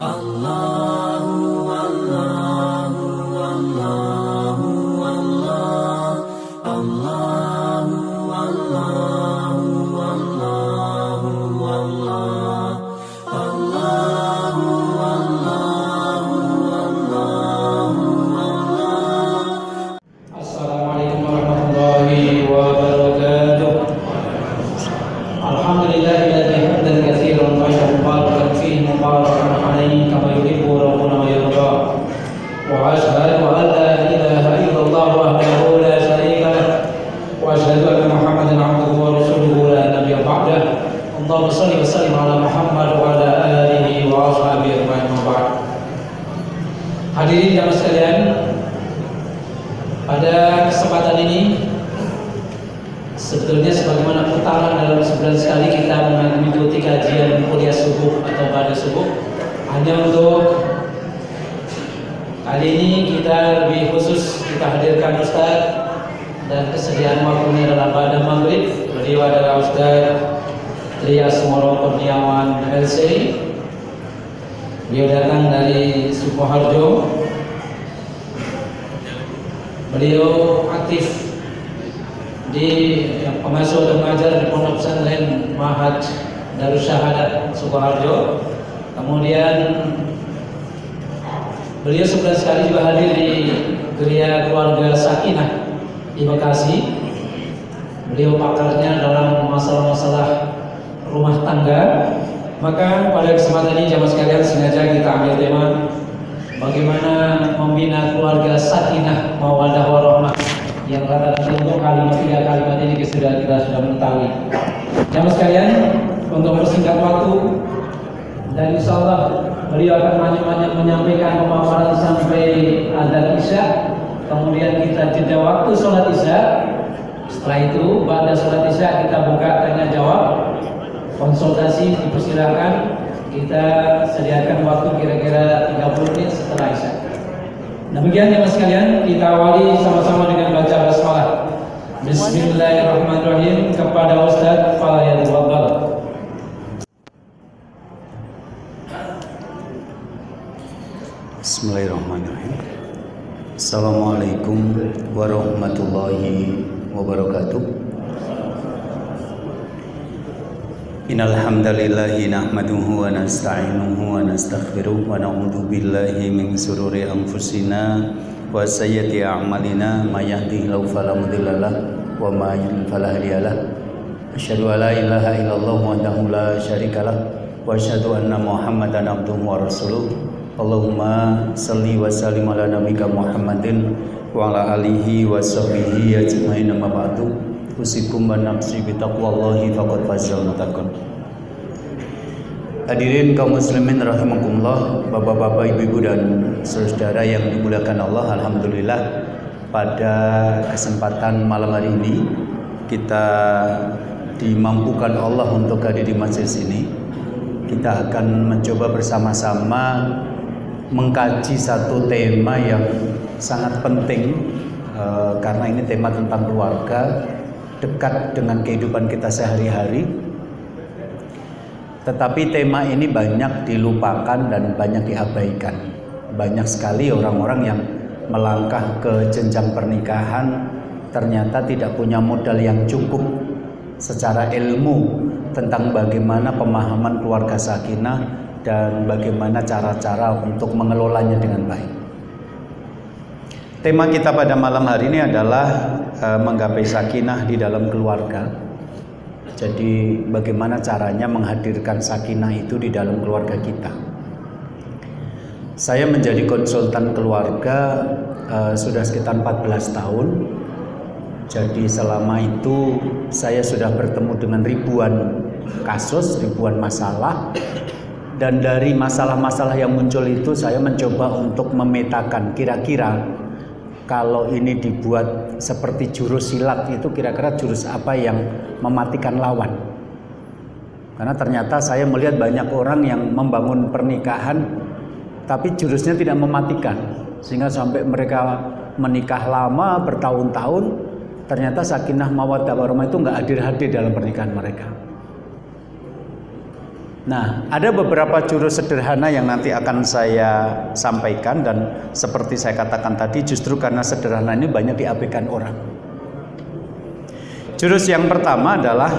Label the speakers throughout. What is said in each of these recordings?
Speaker 1: Assalamualaikum warahmatullahi wabarakatuh. Alhamdulillahilladzi hamdan katsiran mubarakan fihi mubarakan alaihi kama yuhibbu rabbuna wa yarda. Wa asyhadu an la ilaha illallah wahdahu la syarika lah wa asyhadu anna Muhammadan abduhu wa rasuluhu la nabiyya ba'dah. Allahumma shalli wa sallim ala Muhammad wa ala alihi wa ashabihi ajma'in wa ba'd. Hadirin jamaah sekalian, pada kesempatan ini sebetulnya sebagaimana putaran dalam sebulan sekali kita mengikuti kajian kuliah subuh atau pada subuh, hanya untuk kali ini kita lebih khusus kita hadirkan Ustaz dan kesediaan waktunya dalam pada maghrib. Beliau adalah Ustaz Trias Moro Kurniawan LC. Beliau datang dari Sukoharjo. Beliau aktif di pengasuh dan mengajar di Pondok Pesantren Ma'had Darus Syahadat Sukoharjo. Kemudian beliau sebulan sekali juga hadir di gereja keluarga Sakinah di Bekasi. Beliau pakarnya dalam masalah-masalah rumah tangga. Maka pada kesempatan ini jamaah sekalian sengaja kita ambil tema bagaimana membina keluarga sakinah mawaddah warahmah, yang rata-rata untuk tiga kalimat ini kita sudah mengetahui. Jamaah sekalian, untuk persingkat waktu dan insyaallah beliau akan menyampaikan pemaparan sampai adzan Isya. Kemudian kita jeda waktu sholat Isya. Setelah itu pada sholat Isya kita buka tanya jawab, konsultasi, dipersilakan. Kita sediakan waktu kira-kira 30 menit setelah Isya. Demikian ya mas sekalian, kita awali sama-sama dengan baca basmalah. Bismillahirrahmanirrahim. Kepada Ustaz falyatafadhal.
Speaker 2: Bismillahirrahmanirrahim. Assalamualaikum warahmatullahi wabarakatuh. Innal hamdalillahi nahmaduhu wa nasta'inuhu wa nastaghfiruh wa na'udzu billahi min shururi anfusina wa sayyiati a'malina may yahdihillahu fala mudilla lahu wa may yudlil fala hadiya lahu. Asyhadu an la ilaha illallah wahdahu la syarika lahu wa asyhadu anna Muhammadan abduhu wa rasuluh. Allahumma shalli wa sallim ala nabiyyika Muhammadin wa ala alihi wa sahbihi ajmain, amma ba'du. Usikum wa nafsi bitaqwallahi faqad fazal muttaqun. Hadirin kaum muslimin rahimakumullah, bapak-bapak, ibu-ibu dan saudara yang dimuliakan Allah. Alhamdulillah pada kesempatan malam hari ini kita dimampukan Allah untuk hadir di majelis ini. Kita akan mencoba bersama-sama mengkaji satu tema yang sangat penting, karena ini tema tentang keluarga, dekat dengan kehidupan kita sehari-hari. Tetapi tema ini banyak dilupakan dan banyak diabaikan. Banyak sekali orang-orang yang melangkah ke jenjang pernikahan ternyata tidak punya modal yang cukup secara ilmu tentang bagaimana pemahaman keluarga sakinah dan bagaimana cara-cara untuk mengelolanya dengan baik. Tema kita pada malam hari ini adalah menggapai sakinah di dalam keluarga. Jadi bagaimana caranya menghadirkan sakinah itu di dalam keluarga kita. Saya menjadi konsultan keluarga sudah sekitar 14 tahun. Jadi selama itu saya sudah bertemu dengan ribuan kasus, ribuan masalah. Dan dari masalah-masalah yang muncul itu saya mencoba untuk memetakan kira-kira kalau ini dibuat seperti jurus silat itu kira-kira jurus apa yang mematikan lawan. Karena ternyata saya melihat banyak orang yang membangun pernikahan tapi jurusnya tidak mematikan, sehingga sampai mereka menikah lama bertahun-tahun ternyata sakinah mawaddah warahmah itu nggak hadir-hadir dalam pernikahan mereka. Nah, ada beberapa jurus sederhana yang nanti akan saya sampaikan, dan seperti saya katakan tadi, justru karena sederhana ini banyak diabaikan orang. Jurus yang pertama adalah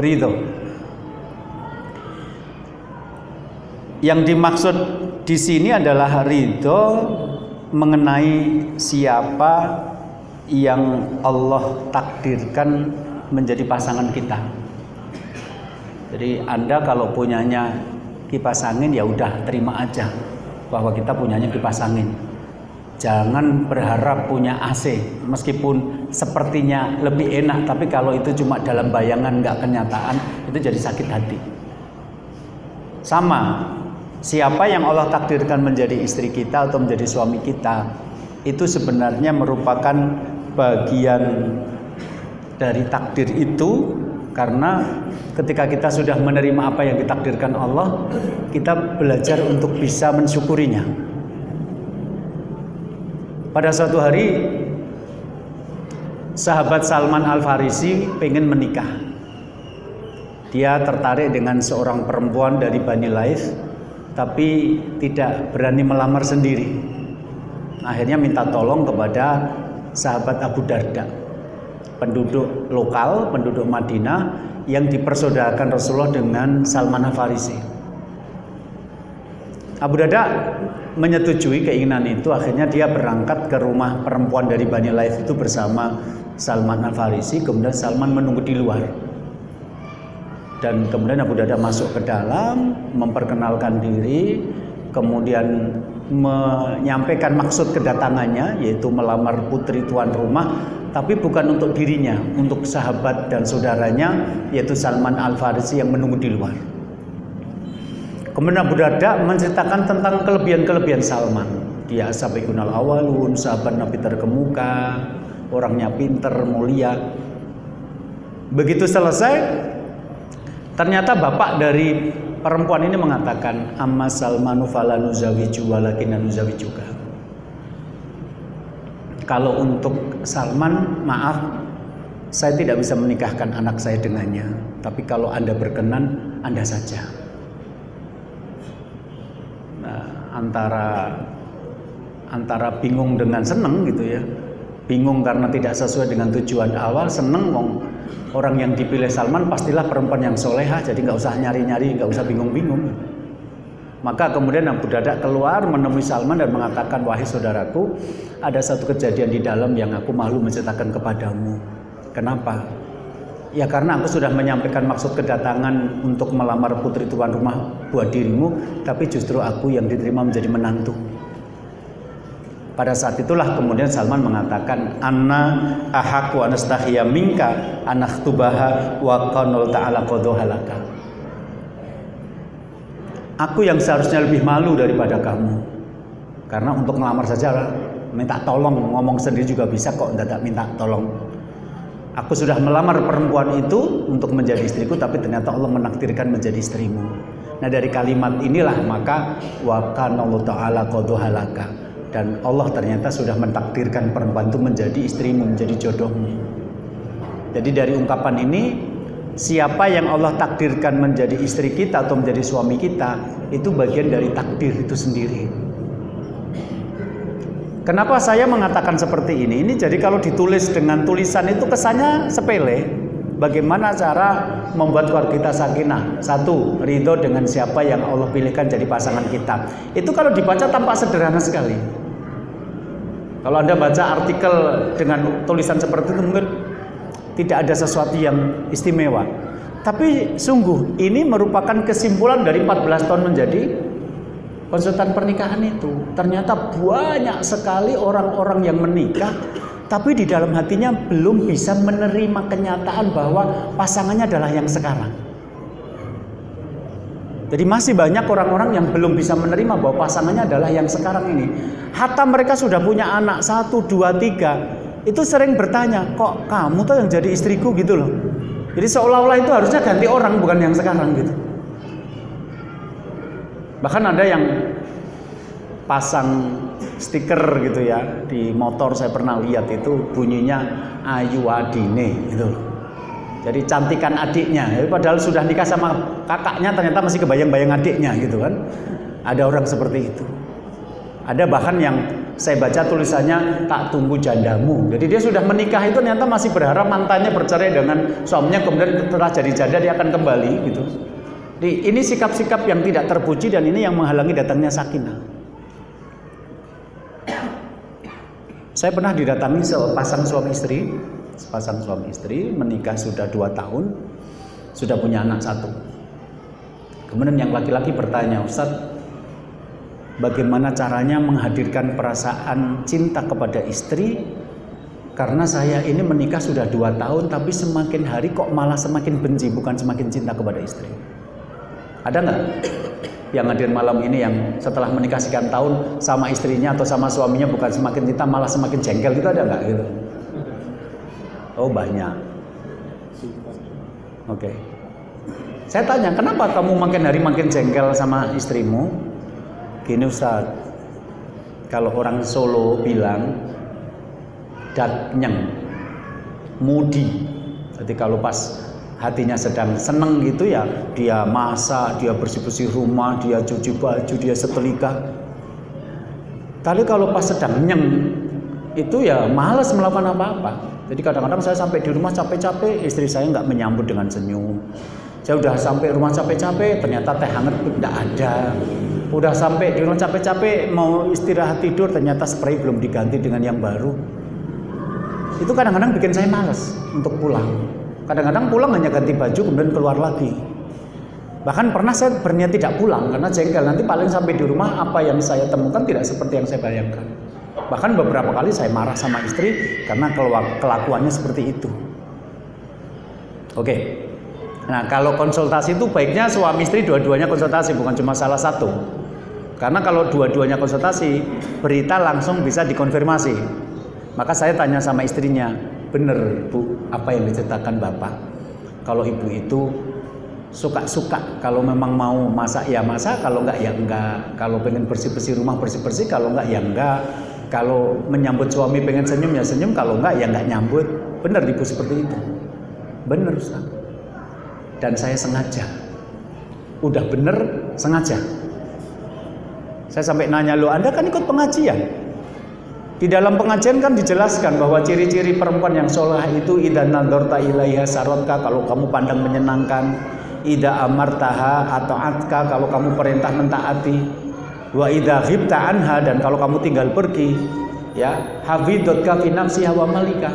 Speaker 2: ridho. Yang dimaksud di sini adalah ridho mengenai siapa yang Allah takdirkan menjadi pasangan kita. Jadi Anda kalau punyanya kipas angin, ya udah terima aja bahwa kita punyanya kipas angin. Jangan berharap punya AC, meskipun sepertinya lebih enak, tapi kalau itu cuma dalam bayangan, nggak kenyataan, itu jadi sakit hati. Sama, siapa yang Allah takdirkan menjadi istri kita atau menjadi suami kita, itu sebenarnya merupakan bagian dari takdir itu, karena ketika kita sudah menerima apa yang ditakdirkan Allah, kita belajar untuk bisa mensyukurinya. Pada suatu hari, sahabat Salman Al-Farisi pengen menikah. Dia tertarik dengan seorang perempuan dari Bani Laith, tapi tidak berani melamar sendiri. Akhirnya minta tolong kepada sahabat Abu Darda, penduduk lokal, penduduk Madinah yang dipersaudarakan Rasulullah dengan Salman Al-Farisi. Abu Darda menyetujui keinginan itu. Akhirnya dia berangkat ke rumah perempuan dari Bani Laith itu bersama Salman Al-Farisi. Kemudian Salman menunggu di luar, dan kemudian Abu Darda masuk ke dalam, memperkenalkan diri, kemudian menyampaikan maksud kedatangannya, yaitu melamar putri tuan rumah, tapi bukan untuk dirinya, untuk sahabat dan saudaranya, yaitu Salman Al-Farisi yang menunggu di luar. Kemudian Abu Darda menceritakan tentang kelebihan-kelebihan Salman. Dia sabiqunal awalun, sahabat Nabi terkemuka, orangnya pinter, mulia. Begitu selesai, ternyata bapak dari perempuan ini mengatakan, amma Salmanu fala nuzawiju walakinna nuzawijuka. Kalau untuk Salman, maaf, saya tidak bisa menikahkan anak saya dengannya, tapi kalau Anda berkenan, Anda saja. Nah, antara bingung dengan seneng gitu ya. Bingung karena tidak sesuai dengan tujuan awal, seneng orang yang dipilih Salman pastilah perempuan yang solehah, jadi nggak usah nyari-nyari, nggak usah bingung-bingung. Maka kemudian Abu Darda keluar menemui Salman dan mengatakan, wahai saudaraku, ada satu kejadian di dalam yang aku malu menceritakan kepadamu. Kenapa? Ya karena aku sudah menyampaikan maksud kedatangan untuk melamar putri tuan rumah buat dirimu, tapi justru aku yang diterima menjadi menantu. Pada saat itulah kemudian Salman mengatakan, anna ahaku anastahya minka anakhtubaha wa qanul ta'ala qadhahalaka. Aku yang seharusnya lebih malu daripada kamu, karena untuk melamar saja minta tolong, ngomong sendiri juga bisa kok, tidak minta tolong. Aku sudah melamar perempuan itu untuk menjadi istriku, tapi ternyata Allah menakdirkan menjadi istrimu. Nah, dari kalimat inilah maka wa qanul ta'ala qadhahalaka. Dan Allah ternyata sudah mentakdirkan perempuan itu menjadi istrimu, menjadi jodohmu. Jadi dari ungkapan ini, siapa yang Allah takdirkan menjadi istri kita atau menjadi suami kita, itu bagian dari takdir itu sendiri. Kenapa saya mengatakan seperti ini? Ini jadi kalau ditulis dengan tulisan itu kesannya sepele. Bagaimana cara membuat keluarga kita sakinah? Satu, ridho dengan siapa yang Allah pilihkan jadi pasangan kita. Itu kalau dibaca tampak sederhana sekali. Kalau Anda baca artikel dengan tulisan seperti itu mungkin tidak ada sesuatu yang istimewa. Tapi sungguh ini merupakan kesimpulan dari 14 tahun menjadi konsultan pernikahan itu. Ternyata banyak sekali orang-orang yang menikah, tapi di dalam hatinya belum bisa menerima kenyataan bahwa pasangannya adalah yang sekarang. Jadi masih banyak orang-orang yang belum bisa menerima bahwa pasangannya adalah yang sekarang ini. Hatta mereka sudah punya anak 1, 2, 3, itu sering bertanya, kok kamu tuh yang jadi istriku gitu loh. Jadi seolah-olah itu harusnya ganti orang, bukan yang sekarang gitu. Bahkan ada yang pasang stiker gitu ya, di motor saya pernah lihat itu bunyinya Ayu Adine gitu. Jadi cantikan adiknya, padahal sudah nikah sama kakaknya ternyata masih kebayang-bayang adiknya gitu kan. Ada orang seperti itu. Ada bahkan yang saya baca tulisannya tak tunggu jandamu. Jadi dia sudah menikah itu ternyata masih berharap mantannya bercerai dengan suaminya, kemudian setelah jadi janda dia akan kembali gitu. Jadi ini sikap-sikap yang tidak terpuji dan ini yang menghalangi datangnya sakinah. Saya pernah didatangi sepasang suami istri menikah sudah 2 tahun, sudah punya anak 1. Kemudian yang laki-laki bertanya, Ustadz, bagaimana caranya menghadirkan perasaan cinta kepada istri? Karena saya ini menikah sudah 2 tahun, tapi semakin hari kok malah semakin benci, bukan semakin cinta kepada istri. Ada nggak yang hadir malam ini yang setelah menikah sekian tahun sama istrinya atau sama suaminya bukan semakin cinta malah semakin jengkel gitu, ada nggak gitu? Oh banyak. Oke. Saya tanya, kenapa kamu makin hari makin jengkel sama istrimu? Gini Ustaz, kalau orang Solo bilang datnyeng, mudi. Jadi kalau pas hatinya sedang seneng gitu ya, dia masak, dia bersih-bersih rumah, dia cuci baju, dia setrika. Tapi kalau pas sedang nyeng itu ya malas melakukan apa-apa. Jadi kadang-kadang saya sampai di rumah capek-capek, istri saya nggak menyambut dengan senyum. Saya udah sampai rumah capek-capek, ternyata teh hangat tidak ada. Udah sampai di rumah capek-capek, mau istirahat tidur, ternyata spray belum diganti dengan yang baru. Itu kadang-kadang bikin saya malas untuk pulang. Kadang-kadang pulang hanya ganti baju kemudian keluar lagi. Bahkan pernah saya berniat tidak pulang karena jengkel, nanti paling sampai di rumah apa yang saya temukan tidak seperti yang saya bayangkan. Bahkan beberapa kali saya marah sama istri karena kelakuannya seperti itu. Oke. Nah, kalau konsultasi itu baiknya suami istri dua-duanya konsultasi, bukan cuma salah satu. Karena kalau dua-duanya konsultasi, berita langsung bisa dikonfirmasi. Maka saya tanya sama istrinya, bener Bu, apa yang diceritakan Bapak? Kalau ibu itu suka-suka, kalau memang mau masak ya masak, kalau enggak ya enggak. Kalau pengen bersih-bersih rumah bersih-bersih, kalau enggak ya enggak. Kalau menyambut suami pengen senyum ya senyum, kalau enggak ya enggak nyambut. Bener ibu seperti itu? Bener Ustaz. Dan saya sengaja. Udah bener sengaja. Saya sampai nanya, loh Anda kan ikut pengajian? Di dalam pengajian kan dijelaskan bahwa ciri-ciri perempuan yang sholeh itu idza nadzarta ilaiha sarotka, kalau kamu pandang menyenangkan, idza amartaha atau atka, kalau kamu perintah mentaati, wa idza ghibta anha, dan kalau kamu tinggal pergi, ya hafidatka fi nafsiha wa malika,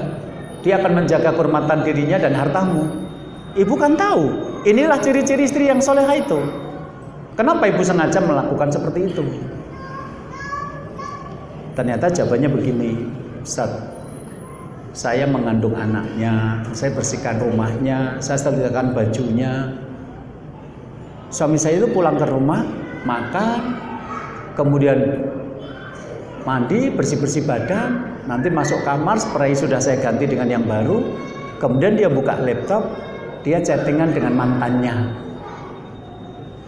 Speaker 2: dia akan menjaga kehormatan dirinya dan hartamu. Ibu kan tahu, inilah ciri-ciri istri yang soleha itu. Kenapa ibu sengaja melakukan seperti itu? Ternyata jawabannya begini, Ustaz, saya mengandung anaknya, saya bersihkan rumahnya, saya setrikakan bajunya. Suami saya itu pulang ke rumah, makan, kemudian mandi, bersih-bersih badan, nanti masuk kamar, spray sudah saya ganti dengan yang baru, kemudian dia buka laptop, dia chattingan dengan mantannya.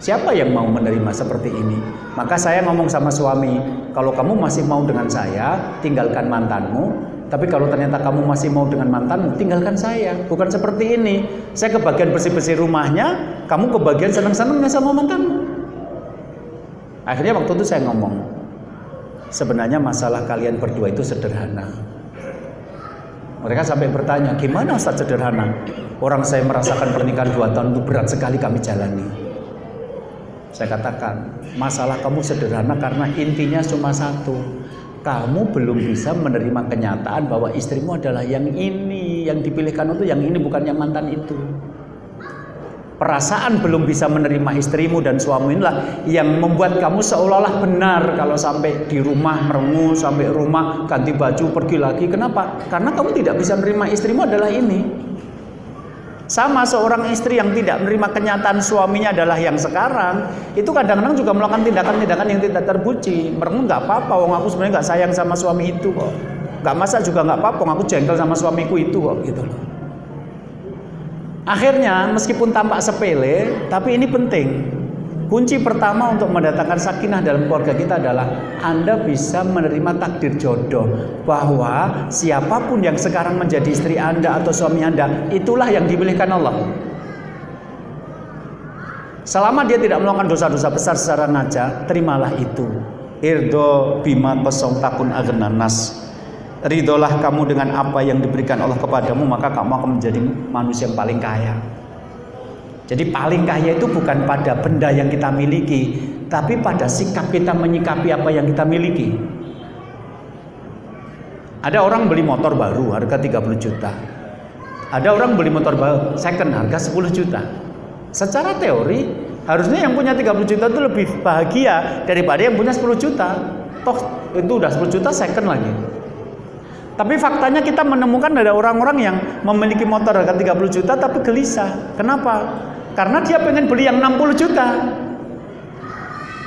Speaker 2: Siapa yang mau menerima seperti ini? Maka saya ngomong sama suami, kalau kamu masih mau dengan saya, tinggalkan mantanmu. Tapi kalau ternyata kamu masih mau dengan mantanmu, tinggalkan saya. Bukan seperti ini, saya kebagian bersih-bersih rumahnya, kamu kebagian seneng-senengnya sama mantanmu. Akhirnya waktu itu saya ngomong, sebenarnya masalah kalian berdua itu sederhana. Mereka sampai bertanya, gimana Ustaz sederhana? Orang saya merasakan pernikahan 2 tahun itu berat sekali kami jalani. Saya katakan, masalah kamu sederhana karena intinya cuma satu. Kamu belum bisa menerima kenyataan bahwa istrimu adalah yang ini, yang dipilihkan itu yang ini, bukan yang mantan itu. Perasaan belum bisa menerima istrimu dan suamimu inilah yang membuat kamu seolah-olah benar kalau sampai di rumah merengut, sampai rumah ganti baju pergi lagi. Kenapa? Karena kamu tidak bisa menerima istrimu adalah ini. Sama seorang istri yang tidak menerima kenyataan suaminya adalah yang sekarang, itu kadang-kadang juga melakukan tindakan-tindakan yang tidak terpuji. Merengut nggak apa-apa, wong aku sebenarnya nggak sayang sama suami itu kok. Nggak masak juga nggak apa-apa, wong aku jengkel sama suamiku itu kok, gitu loh. Akhirnya meskipun tampak sepele, tapi ini penting. kunci pertama untuk mendatangkan sakinah dalam keluarga kita adalah Anda bisa menerima takdir jodoh, bahwa siapapun yang sekarang menjadi istri Anda atau suami Anda, itulah yang dipilihkan Allah. Selama dia tidak melakukan dosa-dosa besar secara ngaca, terimalah itu. Irdo bima kosong takun agnanas. Ridolah kamu dengan apa yang diberikan Allah kepadamu, maka kamu akan menjadi manusia yang paling kaya. Jadi paling kaya itu bukan pada benda yang kita miliki, tapi pada sikap kita menyikapi apa yang kita miliki. Ada orang beli motor baru harga 30 juta. Ada orang beli motor baru second harga 10 juta. Secara teori harusnya yang punya 30 juta itu lebih bahagia daripada yang punya 10 juta. Toh itu udah 10 juta second lagi. Tapi faktanya kita menemukan ada orang-orang yang memiliki motor harga 30 juta tapi gelisah. Kenapa? Karena dia pengen beli yang 60 juta.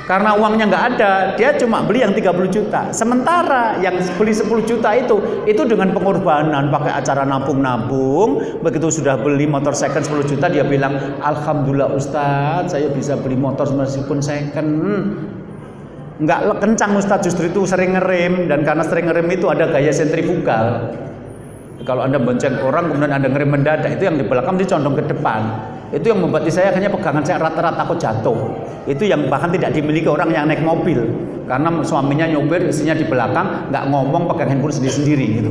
Speaker 2: Karena uangnya nggak ada, dia cuma beli yang 30 juta. Sementara yang beli 10 juta itu dengan pengorbanan, pakai acara nabung-nabung. Begitu sudah beli motor second 10 juta, dia bilang, Alhamdulillah Ustadz, saya bisa beli motor meskipun second. Nggak kencang Ustadz, justru itu sering ngerem. Dan karena sering ngerem itu ada gaya sentrifugal. Kalau Anda bonceng orang, kemudian Anda ngerem mendadak, itu yang di belakang dicondong ke depan. Itu yang membuat saya akhirnya pegangan saya rata-rata takut jatuh. Itu yang bahkan tidak dimiliki orang yang naik mobil, karena suaminya nyopir, istrinya di belakang, nggak ngomong, pegang handphone sendiri-sendiri gitu.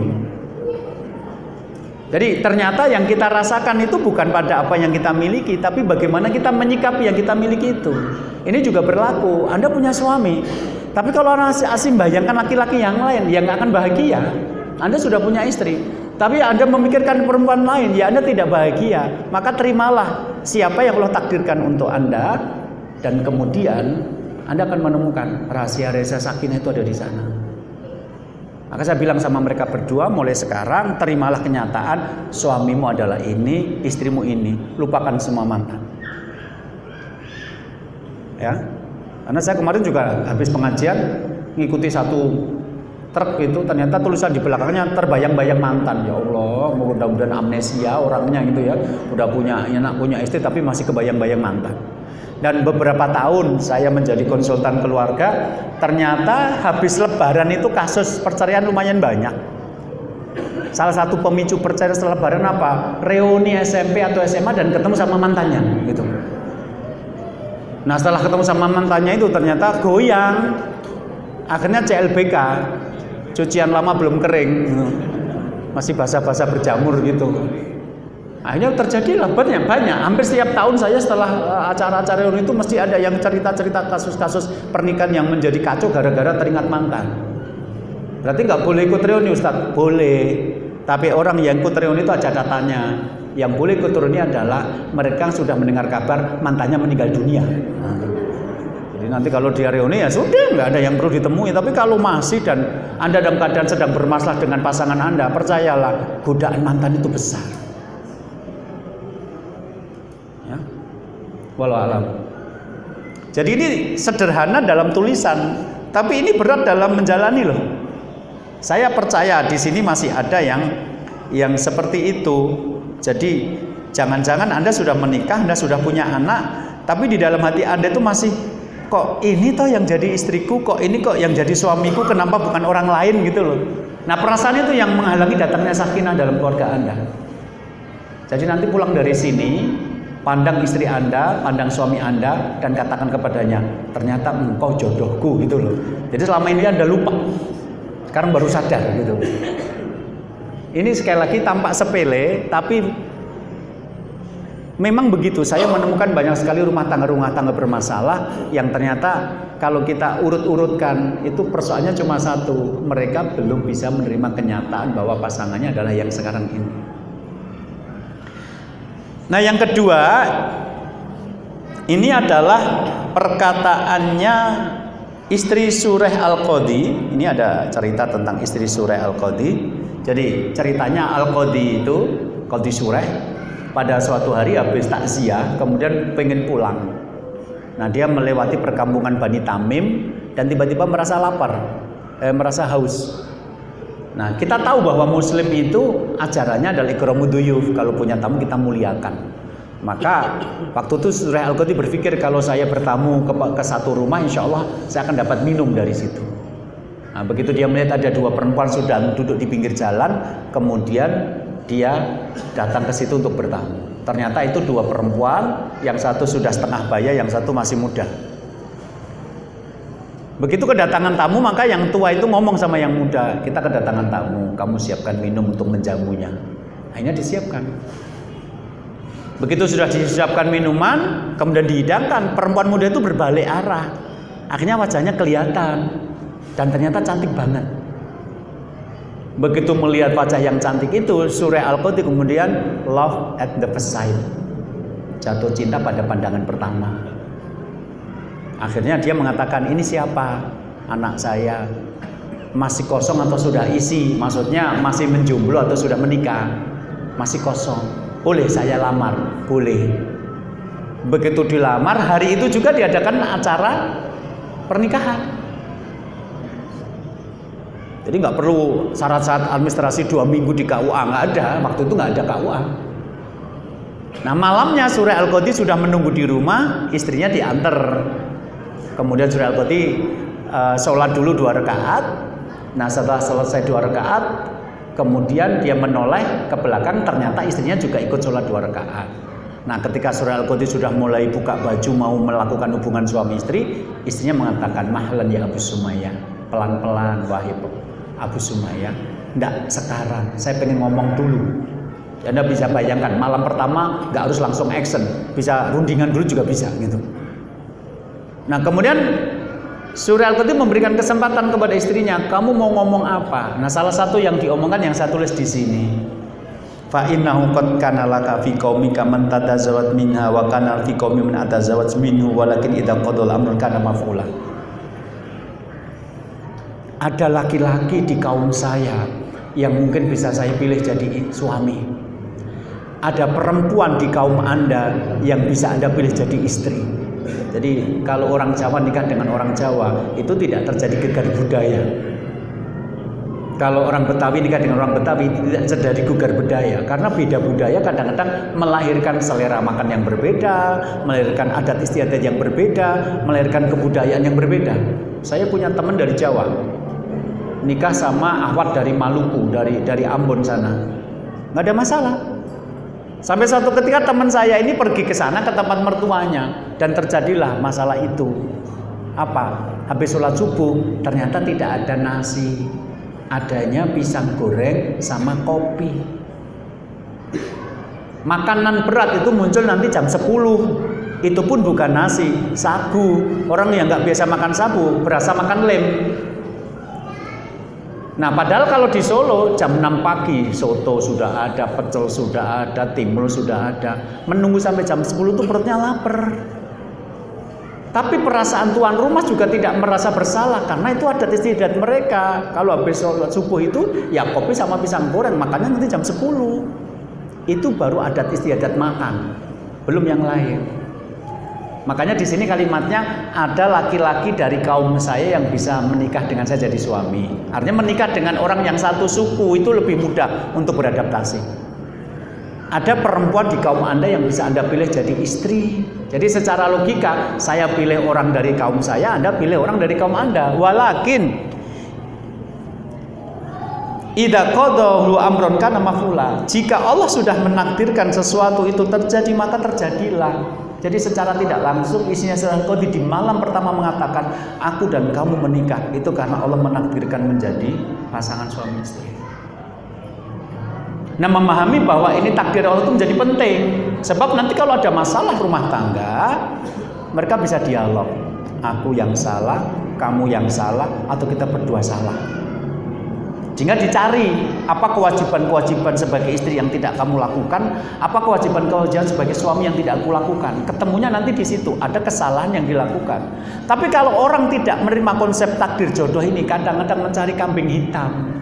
Speaker 2: Jadi ternyata yang kita rasakan itu bukan pada apa yang kita miliki, tapi bagaimana kita menyikapi yang kita miliki itu. Ini juga berlaku. Anda punya suami, tapi kalau orang asing bayangkan laki-laki yang lain, ya nggak akan bahagia. Anda sudah punya istri, tapi Anda memikirkan perempuan lain, ya Anda tidak bahagia. Maka terimalah siapa yang Allah takdirkan untuk Anda, dan kemudian Anda akan menemukan rahasia-rahasia sakinah itu ada di sana. Maka saya bilang sama mereka berdua, mulai sekarang terimalah kenyataan suamimu adalah ini, istrimu ini, lupakan semua mantan. Ya, karena saya kemarin juga habis pengajian ngikuti satu truk itu, ternyata tulisan di belakangnya terbayang-bayang mantan. Ya Allah, mudah-mudahan amnesia orangnya gitu ya, udah punya anak, punya istri, tapi masih kebayang-bayang mantan. Dan beberapa tahun saya menjadi konsultan keluarga, ternyata habis lebaran itu kasus perceraian lumayan banyak. Salah satu pemicu perceraian setelah lebaran apa? Reuni SMP atau SMA dan ketemu sama mantannya gitu. Nah setelah ketemu sama mantannya itu ternyata goyang. Akhirnya CLBK, cucian lama belum kering, masih basah-basah berjamur gitu. Akhirnya terjadi banyak. Hampir setiap tahun saya setelah acara-acara reuni itu mesti ada yang cerita-cerita kasus-kasus pernikahan yang menjadi kacau gara-gara teringat mantan. Berarti nggak boleh ikut reuni Ustadz? Boleh. Tapi orang yang ikut reuni itu ada catatannya. Yang boleh ikut reuni adalah mereka yang sudah mendengar kabar mantannya meninggal dunia. Jadi nanti kalau dia reuni ya sudah, nggak ada yang perlu ditemui. Tapi kalau masih dan Anda dalam keadaan sedang bermasalah dengan pasangan Anda, percayalah godaan mantan itu besar. Ya, walau alam. Jadi ini sederhana dalam tulisan, tapi ini berat dalam menjalani loh. Saya percaya di sini masih ada yang seperti itu. Jadi jangan-jangan Anda sudah menikah, Anda sudah punya anak, tapi di dalam hati Anda itu masih, kok ini toh yang jadi istriku, kok ini kok yang jadi suamiku, kenapa bukan orang lain gitu loh. Nah perasaan itu yang menghalangi datangnya sakinah dalam keluarga Anda. Jadi nanti pulang dari sini, pandang istri Anda, pandang suami Anda, dan katakan kepadanya, ternyata engkau jodohku gitu loh. Jadi selama ini Anda lupa, sekarang baru sadar gitu. Ini sekali lagi tampak sepele, tapi memang begitu. Saya menemukan banyak sekali rumah tangga bermasalah yang ternyata kalau kita urut-urutkan itu persoalannya cuma satu, mereka belum bisa menerima kenyataan bahwa pasangannya adalah yang sekarang ini. Nah yang kedua, ini adalah perkataannya istri Sureh Al-Qadi. Ini ada cerita tentang istri Sureh Al-Qadi. Jadi ceritanya Al-Qadi itu, Qadi Sureh, pada suatu hari habis takziah, kemudian pengen pulang. Nah dia melewati perkampungan Bani Tamim dan tiba-tiba merasa lapar, merasa haus. Nah kita tahu bahwa Muslim itu ajarannya adalah ikramud duyuf, kalau punya tamu kita muliakan. Maka waktu itu Surah Al-Qadi berpikir kalau saya bertamu ke satu rumah, insya Allah saya akan dapat minum dari situ. Nah, begitu dia melihat ada dua perempuan sudah duduk di pinggir jalan, kemudian dia datang ke situ untuk bertamu. Ternyata itu dua perempuan, yang satu sudah setengah baya, yang satu masih muda. Begitu kedatangan tamu, maka yang tua itu ngomong sama yang muda, kita kedatangan tamu, kamu siapkan minum untuk menjamunya. Akhirnya disiapkan. Begitu sudah disiapkan minuman, kemudian dihidangkan, perempuan muda itu berbalik arah. Akhirnya wajahnya kelihatan dan ternyata cantik banget. Begitu melihat wajah yang cantik itu, Surah Al-Qadi kemudian love at the first sight, jatuh cinta pada pandangan pertama. Akhirnya dia mengatakan, ini siapa? Anak saya. Masih kosong atau sudah isi? Maksudnya masih menjomblo atau sudah menikah? Masih kosong. Boleh saya lamar? Boleh. Begitu dilamar, hari itu juga diadakan acara pernikahan. Jadi nggak perlu syarat-syarat administrasi 2 minggu di KUA, nggak ada. Waktu itu nggak ada KUA. Nah, malamnya Surah Al-Qadi sudah menunggu di rumah, istrinya diantar. Kemudian Surah Al-Qadi sholat dulu 2 rakaat. Nah, setelah selesai 2 rakaat, kemudian dia menoleh ke belakang, ternyata istrinya juga ikut sholat 2 rakaat. Nah, ketika Surah Al-Qadi sudah mulai buka baju mau melakukan hubungan suami istri, istrinya mengatakan, mahlan ya Abu Sumayyah, pelan-pelan wahai Abu Sumayyah, enggak sekarang, saya pengen ngomong dulu. Anda bisa bayangkan, malam pertama nggak harus langsung action, bisa rundingan dulu juga bisa gitu. Nah, kemudian Surah Al-Qadi memberikan kesempatan kepada istrinya, kamu mau ngomong apa? Nah, salah satu yang diomongkan yang saya tulis di sini. Fa innahu qad kana laka fi qaumika man tatazawwaj minha wa kana fi qaumi man atazawwaj minhu walakin idza qadal amrun kana maf'ula. Ada laki-laki di kaum saya yang mungkin bisa saya pilih jadi suami. Ada perempuan di kaum Anda yang bisa Anda pilih jadi istri. Jadi kalau orang Jawa nikah dengan orang Jawa itu tidak terjadi gegar budaya. Kalau orang Betawi nikah dengan orang Betawi tidak terjadi gegar budaya, karena beda budaya kadang-kadang melahirkan selera makan yang berbeda, melahirkan adat istiadat yang berbeda, melahirkan kebudayaan yang berbeda. Saya punya teman dari Jawa nikah sama ahwat dari Maluku, dari Ambon sana, nggak ada masalah. Sampai suatu ketika teman saya ini pergi ke sana ke tempat mertuanya dan terjadilah masalah itu. Apa? Habis sholat subuh ternyata tidak ada nasi, adanya pisang goreng sama kopi. Makanan berat itu muncul nanti jam 10. Itu pun bukan nasi, sagu. Orang yang nggak biasa makan sagu berasa makan lem. Nah, padahal kalau di Solo jam 6 pagi soto sudah ada, pecel sudah ada, timbul sudah ada. Menunggu sampai jam 10 itu perutnya lapar. Tapi perasaan tuan rumah juga tidak merasa bersalah karena itu adat istiadat mereka. Kalau habis sholat subuh itu ya kopi sama pisang goreng, makannya nanti jam 10. Itu baru adat istiadat makan, belum yang lain. Makanya di sini kalimatnya ada laki-laki dari kaum saya yang bisa menikah dengan saya jadi suami. Artinya menikah dengan orang yang satu suku itu lebih mudah untuk beradaptasi. Ada perempuan di kaum Anda yang bisa Anda pilih jadi istri. Jadi secara logika saya pilih orang dari kaum saya, Anda pilih orang dari kaum Anda. Walakin idza qadahu amron kana maf'ula. Jika Allah sudah menakdirkan sesuatu itu terjadi, maka terjadilah. Jadi secara tidak langsung isinya Surah Al-Qadi di malam pertama mengatakan aku dan kamu menikah. Itu karena Allah menakdirkan menjadi pasangan suami istri. Nah, memahami bahwa ini takdir Allah itu menjadi penting. Sebab nanti kalau ada masalah rumah tangga, mereka bisa dialog. Aku yang salah, kamu yang salah, atau kita berdua salah. Sehingga dicari apa kewajiban-kewajiban sebagai istri yang tidak kamu lakukan, apa kewajiban-kewajiban sebagai suami yang tidak aku lakukan. Ketemunya nanti di situ, ada kesalahan yang dilakukan. Tapi kalau orang tidak menerima konsep takdir jodoh ini, kadang-kadang mencari kambing hitam.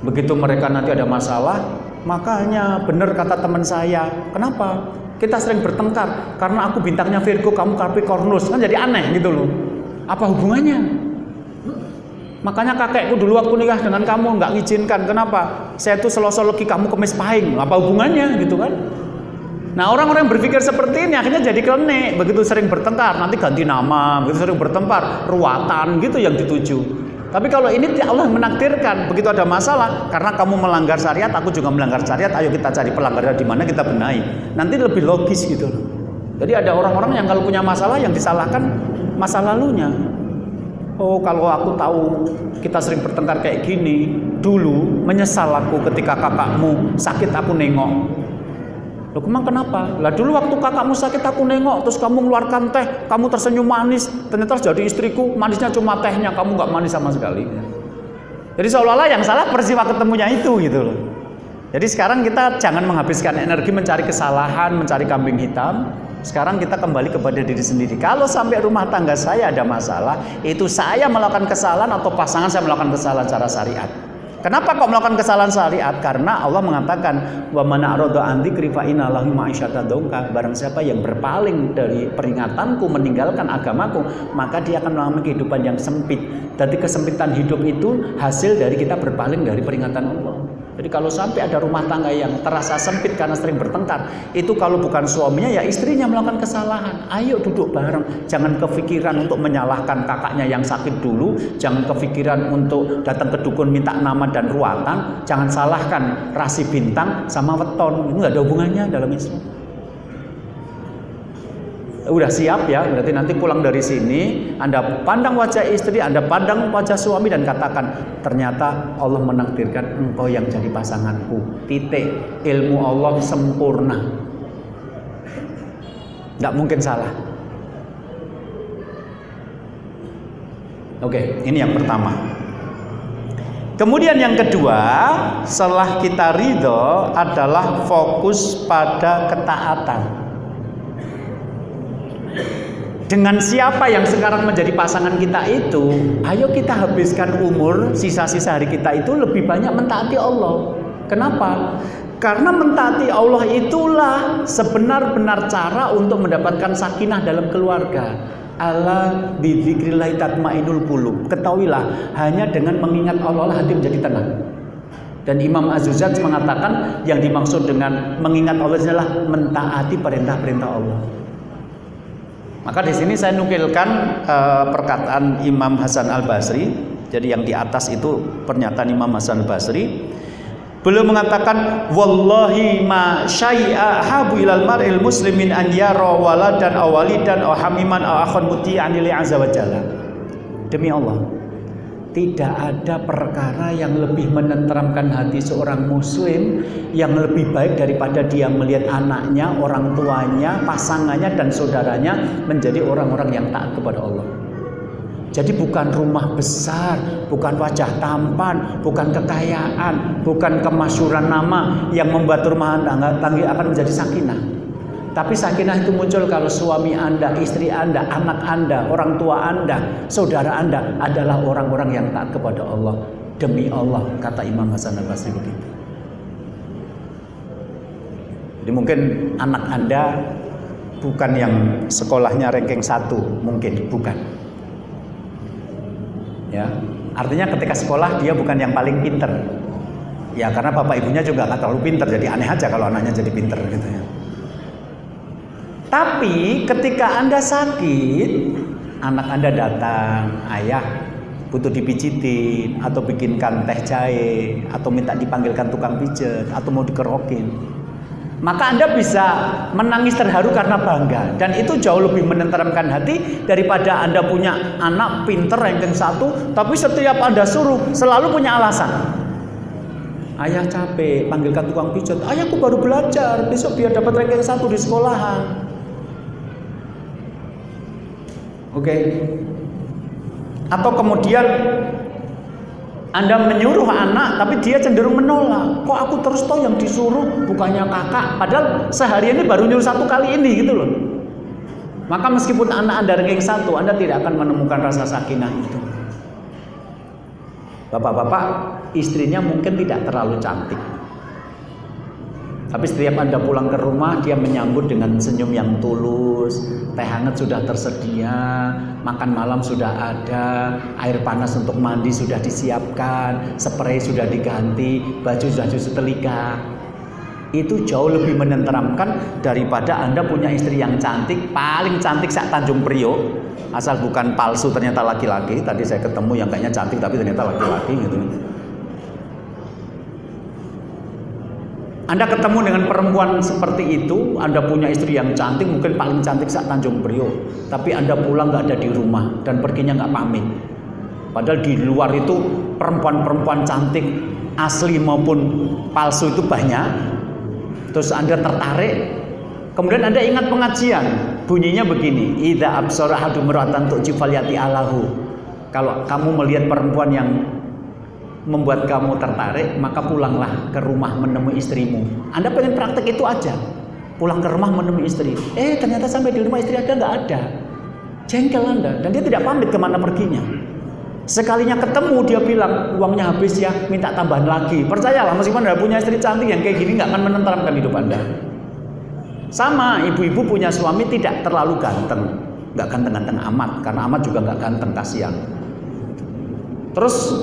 Speaker 2: Begitu mereka nanti ada masalah, makanya benar kata teman saya, kenapa? Kita sering bertengkar, karena aku bintangnya Virgo, kamu Capricornus, kan jadi aneh gitu loh. Apa hubungannya? Makanya kakekku dulu waktu nikah dengan kamu nggak ngizinkan. Kenapa? Saya tuh selosologi kamu kemis pahing. Apa hubungannya gitu kan? Nah, orang-orang yang berpikir seperti ini akhirnya jadi klenik. Begitu sering bertengkar, nanti ganti nama. Begitu sering bertempar, ruatan gitu yang dituju. Tapi kalau ini Allah menakdirkan, begitu ada masalah, karena kamu melanggar syariat, aku juga melanggar syariat, ayo kita cari pelanggaran di mana, kita benahi. Nanti lebih logis gitu loh. Jadi ada orang-orang yang kalau punya masalah yang disalahkan masa lalunya. Oh, kalau aku tahu kita sering bertengkar kayak gini, dulu menyesal aku ketika kakakmu sakit aku nengok. Loh, emang kenapa? Lah dulu waktu kakakmu sakit aku nengok, terus kamu mengeluarkan teh, kamu tersenyum manis, ternyata jadi istriku, manisnya cuma tehnya, kamu nggak manis sama sekali. Jadi seolah-olah yang salah peristiwa ketemunya itu gitu loh. Jadi sekarang kita jangan menghabiskan energi mencari kesalahan, mencari kambing hitam. Sekarang kita kembali kepada diri sendiri. Kalau sampai rumah tangga saya ada masalah, itu saya melakukan kesalahan atau pasangan saya melakukan kesalahan secara syariat. Kenapa kok melakukan kesalahan syariat? Karena Allah mengatakan, wa man a'rada an dzikri fa inna lahu ma'isyatan dongka. Barang siapa yang berpaling dari peringatanku, meninggalkan agamaku, maka dia akan mengalami kehidupan yang sempit. Jadi kesempitan hidup itu hasil dari kita berpaling dari peringatan Allah. Jadi kalau sampai ada rumah tangga yang terasa sempit karena sering bertengkar, itu kalau bukan suaminya ya istrinya melakukan kesalahan. Ayo duduk bareng, jangan kepikiran untuk menyalahkan kakaknya yang sakit dulu, jangan kepikiran untuk datang ke dukun minta nama dan ruatan, jangan salahkan rasi bintang sama weton, itu nggak ada hubungannya dalam Islam. Udah siap ya, berarti nanti pulang dari sini Anda pandang wajah istri, Anda pandang wajah suami dan katakan, ternyata Allah menakdirkan engkau yang jadi pasanganku. Titik. Ilmu Allah sempurna, nggak mungkin salah. Oke, ini yang pertama. Kemudian yang kedua, setelah kita ridho adalah fokus pada ketaatan. Dengan siapa yang sekarang menjadi pasangan kita itu, ayo kita habiskan umur, sisa-sisa hari kita itu lebih banyak mentaati Allah. Kenapa? Karena mentaati Allah itulah sebenar-benar cara untuk mendapatkan sakinah dalam keluarga. Ala bidzikrillah tatmainul qulub. Ketahuilah, hanya dengan mengingat Allah hati menjadi tenang. Dan Imam Az-Zujjaj mengatakan yang dimaksud dengan mengingat Allah adalah mentaati perintah-perintah Allah. Maka di sini saya nukilkan perkataan Imam Hasan Al-Basri. Jadi yang di atas itu pernyataan Imam Hasan Al-Basri. Beliau mengatakan, wallahi ma syai'a habu ilal mar'il muslimin an yara waladan aw walidan aw hamiman aw akhan muti'an lillahi azza wa jalla. Demi Allah, tidak ada perkara yang lebih menenteramkan hati seorang muslim yang lebih baik daripada dia melihat anaknya, orang tuanya, pasangannya dan saudaranya menjadi orang-orang yang taat kepada Allah. Jadi bukan rumah besar, bukan wajah tampan, bukan kekayaan, bukan kemasyhuran nama yang membuat rumah tangga akan menjadi sakinah. Tapi sakinah itu muncul kalau suami Anda, istri Anda, anak Anda, orang tua Anda, saudara Anda adalah orang-orang yang taat kepada Allah. Demi Allah, kata Imam Hasan Al-Basri begitu. Jadi mungkin anak Anda bukan yang sekolahnya ranking 1, mungkin bukan. Ya, artinya ketika sekolah dia bukan yang paling pinter. Ya karena bapak ibunya juga nggak terlalu pinter, jadi aneh aja kalau anaknya jadi pinter gitu ya. Tapi ketika Anda sakit, anak Anda datang, ayah butuh dipijitin, atau bikinkan teh jahe, atau minta dipanggilkan tukang pijet, atau mau dikerokin, maka Anda bisa menangis terharu karena bangga. Dan itu jauh lebih menenteramkan hati daripada Anda punya anak pinter ranking 1, tapi setiap Anda suruh selalu punya alasan. Ayah capek, panggilkan tukang pijet. Ayahku baru belajar, besok biar dapat ranking 1 di sekolahan. Oke. Atau kemudian Anda menyuruh anak, tapi dia cenderung menolak. Kok aku terus toh yang disuruh, bukannya kakak? Padahal sehari ini baru nyuruh 1 kali ini gitu loh. Maka meskipun anak Anda ranking 1, Anda tidak akan menemukan rasa sakinah itu. Bapak-bapak, istrinya mungkin tidak terlalu cantik, Tapi setiap Anda pulang ke rumah, dia menyambut dengan senyum yang tulus, teh hangat sudah tersedia, makan malam sudah ada, air panas untuk mandi sudah disiapkan, spray sudah diganti, baju sudah cuci telika. Itu jauh lebih menenteramkan daripada Anda punya istri yang cantik, paling cantik sak Tanjung Priok, asal bukan palsu ternyata laki-laki. Tadi saya ketemu yang kayaknya cantik tapi ternyata laki-laki gitu. Anda ketemu dengan perempuan seperti itu, Anda punya istri yang cantik, mungkin paling cantik sak Tanjung Priok, tapi Anda pulang nggak ada di rumah dan perginya nggak pamit. Padahal di luar itu perempuan-perempuan cantik asli maupun palsu itu banyak. Terus Anda tertarik, kemudian Anda ingat pengajian, bunyinya begini, idza absara ahadum imra'atan tu'jibu falyati alahu. Kalau kamu melihat perempuan yang membuat kamu tertarik, maka pulanglah ke rumah menemui istrimu. Anda pengen praktek itu aja, pulang ke rumah menemui istri. Ternyata sampai di rumah istri Anda nggak ada. Jengkel Anda, dan dia tidak pamit kemana perginya. Sekalinya ketemu dia bilang, uangnya habis ya, minta tambahan lagi. Percayalah, meskipun Anda punya istri cantik yang kayak gini, nggak akan menenteramkan hidup Anda. Sama, ibu-ibu punya suami tidak terlalu ganteng, nggak ganteng-ganteng amat, karena amat juga nggak ganteng, kasihan. Terus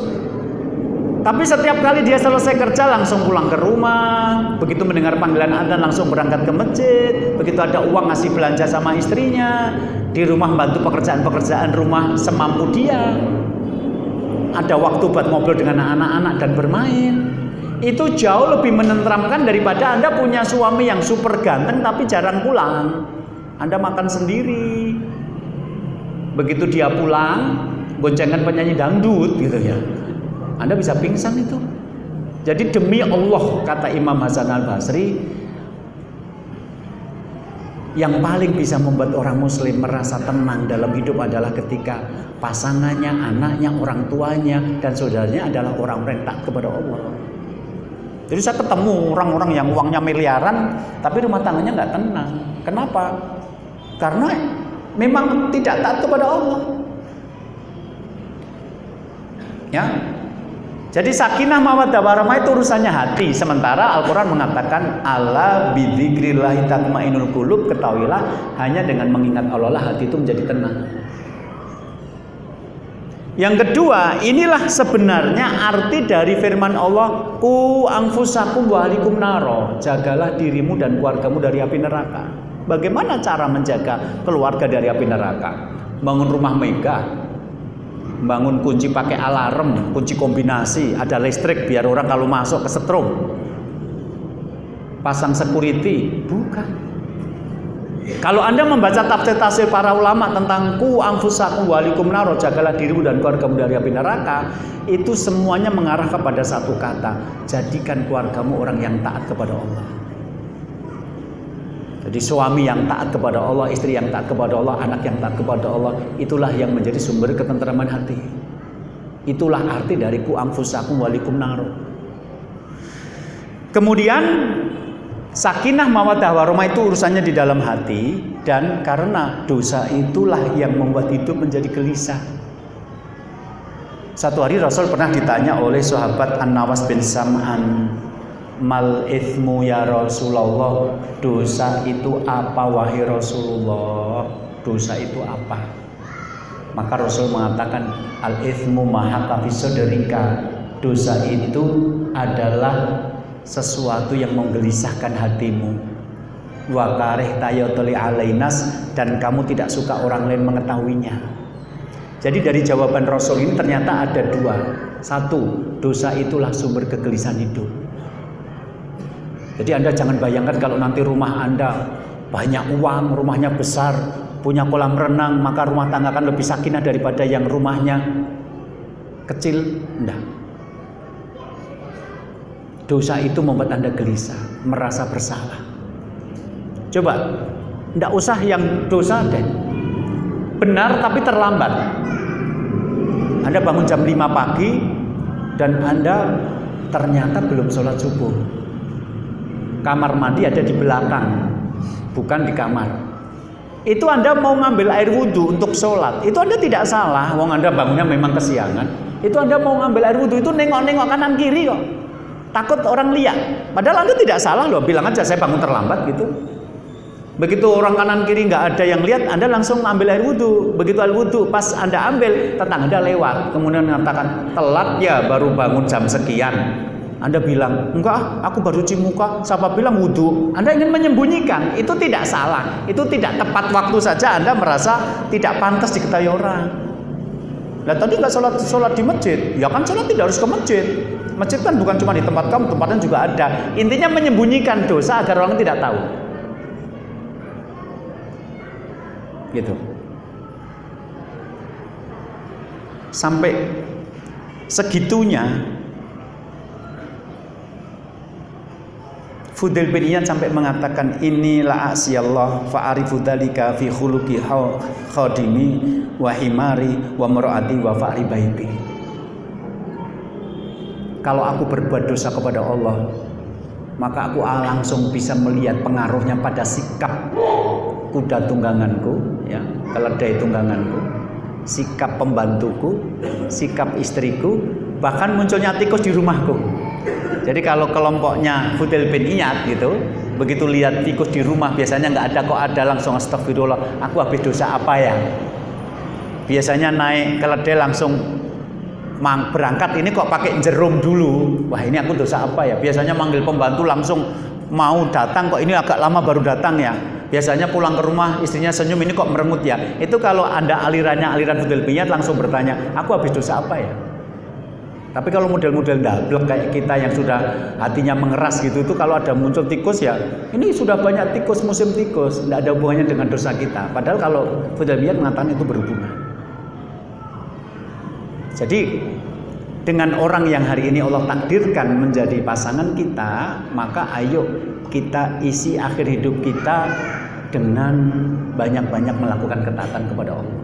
Speaker 2: tapi setiap kali dia selesai kerja langsung pulang ke rumah, begitu mendengar panggilan adzan langsung berangkat ke masjid, begitu ada uang ngasih belanja sama istrinya, di rumah bantu pekerjaan-pekerjaan rumah semampu dia, ada waktu buat ngobrol dengan anak-anak dan bermain. Itu jauh lebih menenteramkan daripada Anda punya suami yang super ganteng tapi jarang pulang. Anda makan sendiri, begitu dia pulang goncengan penyanyi dangdut gitu ya, Anda bisa pingsan itu. Jadi demi Allah, kata Imam Hasan Al-Basri, yang paling bisa membuat orang muslim merasa tenang dalam hidup adalah ketika pasangannya, anaknya, orang tuanya, dan saudaranya adalah orang-orang yang taat kepada Allah. Jadi saya ketemu orang-orang yang uangnya miliaran tapi rumah tangganya nggak tenang. Kenapa? Karena memang tidak taat kepada Allah. Ya. Jadi sakinah mawaddah warahmah itu urusannya hati. Sementara Al-Quran mengatakan ala bidzikrillahi tatmainul qulub, ketahuilah hanya dengan mengingat Allah lah hati itu menjadi tenang. Yang kedua, inilah sebenarnya arti dari firman Allah, ku anfusakum wa ahlikum naro, jagalah dirimu dan keluargamu dari api neraka. Bagaimana cara menjaga keluarga dari api neraka? Bangun rumah megah, bangun kunci pakai alarm, kunci kombinasi, ada listrik biar orang kalau masuk kesetrum, pasang security, bukan. Kalau Anda membaca tafsir-tafsir para ulama tentang ku anfusakum wa ahlikum naro, jagalah dirimu dan keluargamu dari api neraka, itu semuanya mengarah kepada satu kata, jadikan keluargamu orang yang taat kepada Allah. Jadi suami yang taat kepada Allah, istri yang taat kepada Allah, anak yang taat kepada Allah, itulah yang menjadi sumber ketenteraman hati. Itulah arti dari ku anfusakum wa ahlikum naro. Kemudian sakinah mawaddah warahmah itu urusannya di dalam hati, dan karena dosa itulah yang membuat hidup menjadi gelisah. Satu hari Rasul pernah ditanya oleh sahabat An-Nawas bin Sam'an, mal ithmu ya Rasulullah, dosa itu apa wahai Rasulullah? Dosa itu apa? Maka Rasul mengatakan al ithmu mahaka fi sadrika, dosa itu adalah sesuatu yang menggelisahkan hatimu. Wa karih tayotoli alainas, dan kamu tidak suka orang lain mengetahuinya. Jadi dari jawaban Rasul ini ternyata ada dua. Satu, dosa itulah sumber kegelisahan hidup. Jadi Anda jangan bayangkan kalau nanti rumah Anda banyak uang, rumahnya besar, punya kolam renang, maka rumah tangga akan lebih sakinah daripada yang rumahnya kecil. Enggak. Dosa itu membuat Anda gelisah, merasa bersalah. Coba, enggak usah yang dosa deh, benar tapi terlambat. Anda bangun jam 5 pagi dan Anda ternyata belum sholat subuh. Kamar mandi ada di belakang, bukan di kamar. Itu Anda mau ngambil air wudhu untuk sholat, itu Anda tidak salah. Wong Anda bangunnya memang kesiangan. Itu Anda mau ngambil air wudhu, itu nengok-nengok kanan kiri kok. Takut orang lihat. Padahal Anda tidak salah loh, bilang aja saya bangun terlambat gitu. Begitu orang kanan kiri nggak ada yang lihat, Anda langsung ambil air wudhu. Begitu air wudhu, pas Anda ambil, tetangga Anda lewat, kemudian mengatakan telat ya, baru bangun jam sekian. Anda bilang, enggak, aku baru cuci muka. Siapa bilang wudhu? Anda ingin menyembunyikan, itu tidak salah, itu tidak tepat waktu saja. Anda merasa tidak pantas diketahui orang. Nah tadi nggak sholat di masjid, ya kan sholat tidak harus ke masjid. Masjid kan bukan cuma di tempat kamu, tempatnya juga ada. Intinya menyembunyikan dosa agar orang tidak tahu. Gitu. Sampai segitunya Fudail bin Iyad sampai mengatakan inilah asyallah fa'arifu dzalika fi khuluqi khadimi wa himari wa mar'ati wa fa'ri baiti. Kalau aku berbuat dosa kepada Allah, maka aku langsung bisa melihat pengaruhnya pada sikap kuda tungganganku, ya, keledai tungganganku, sikap pembantuku, sikap istriku, bahkan munculnya tikus di rumahku. Jadi kalau kelompoknya Fudail bin Iyad gitu, begitu lihat tikus di rumah biasanya nggak ada, kok ada, langsung astagfirullah, aku habis dosa apa ya? Biasanya naik keledai langsung berangkat, ini kok pakai jerum dulu, wah ini aku dosa apa ya? Biasanya manggil pembantu langsung mau datang, kok ini agak lama baru datang ya? Biasanya pulang ke rumah istrinya senyum, ini kok merengut ya? Itu kalau Anda aliran Fudail bin Iyad langsung bertanya, aku habis dosa apa ya? Tapi kalau model-model dablek kayak kita yang sudah hatinya mengeras gitu, itu kalau ada muncul tikus ya, ini sudah banyak tikus, musim tikus, tidak ada hubungannya dengan dosa kita. Padahal kalau Fudail bin Iyad mengatakan itu berhubungan. Jadi dengan orang yang hari ini Allah takdirkan menjadi pasangan kita, maka ayo kita isi akhir hidup kita dengan banyak-banyak melakukan ketaatan kepada Allah.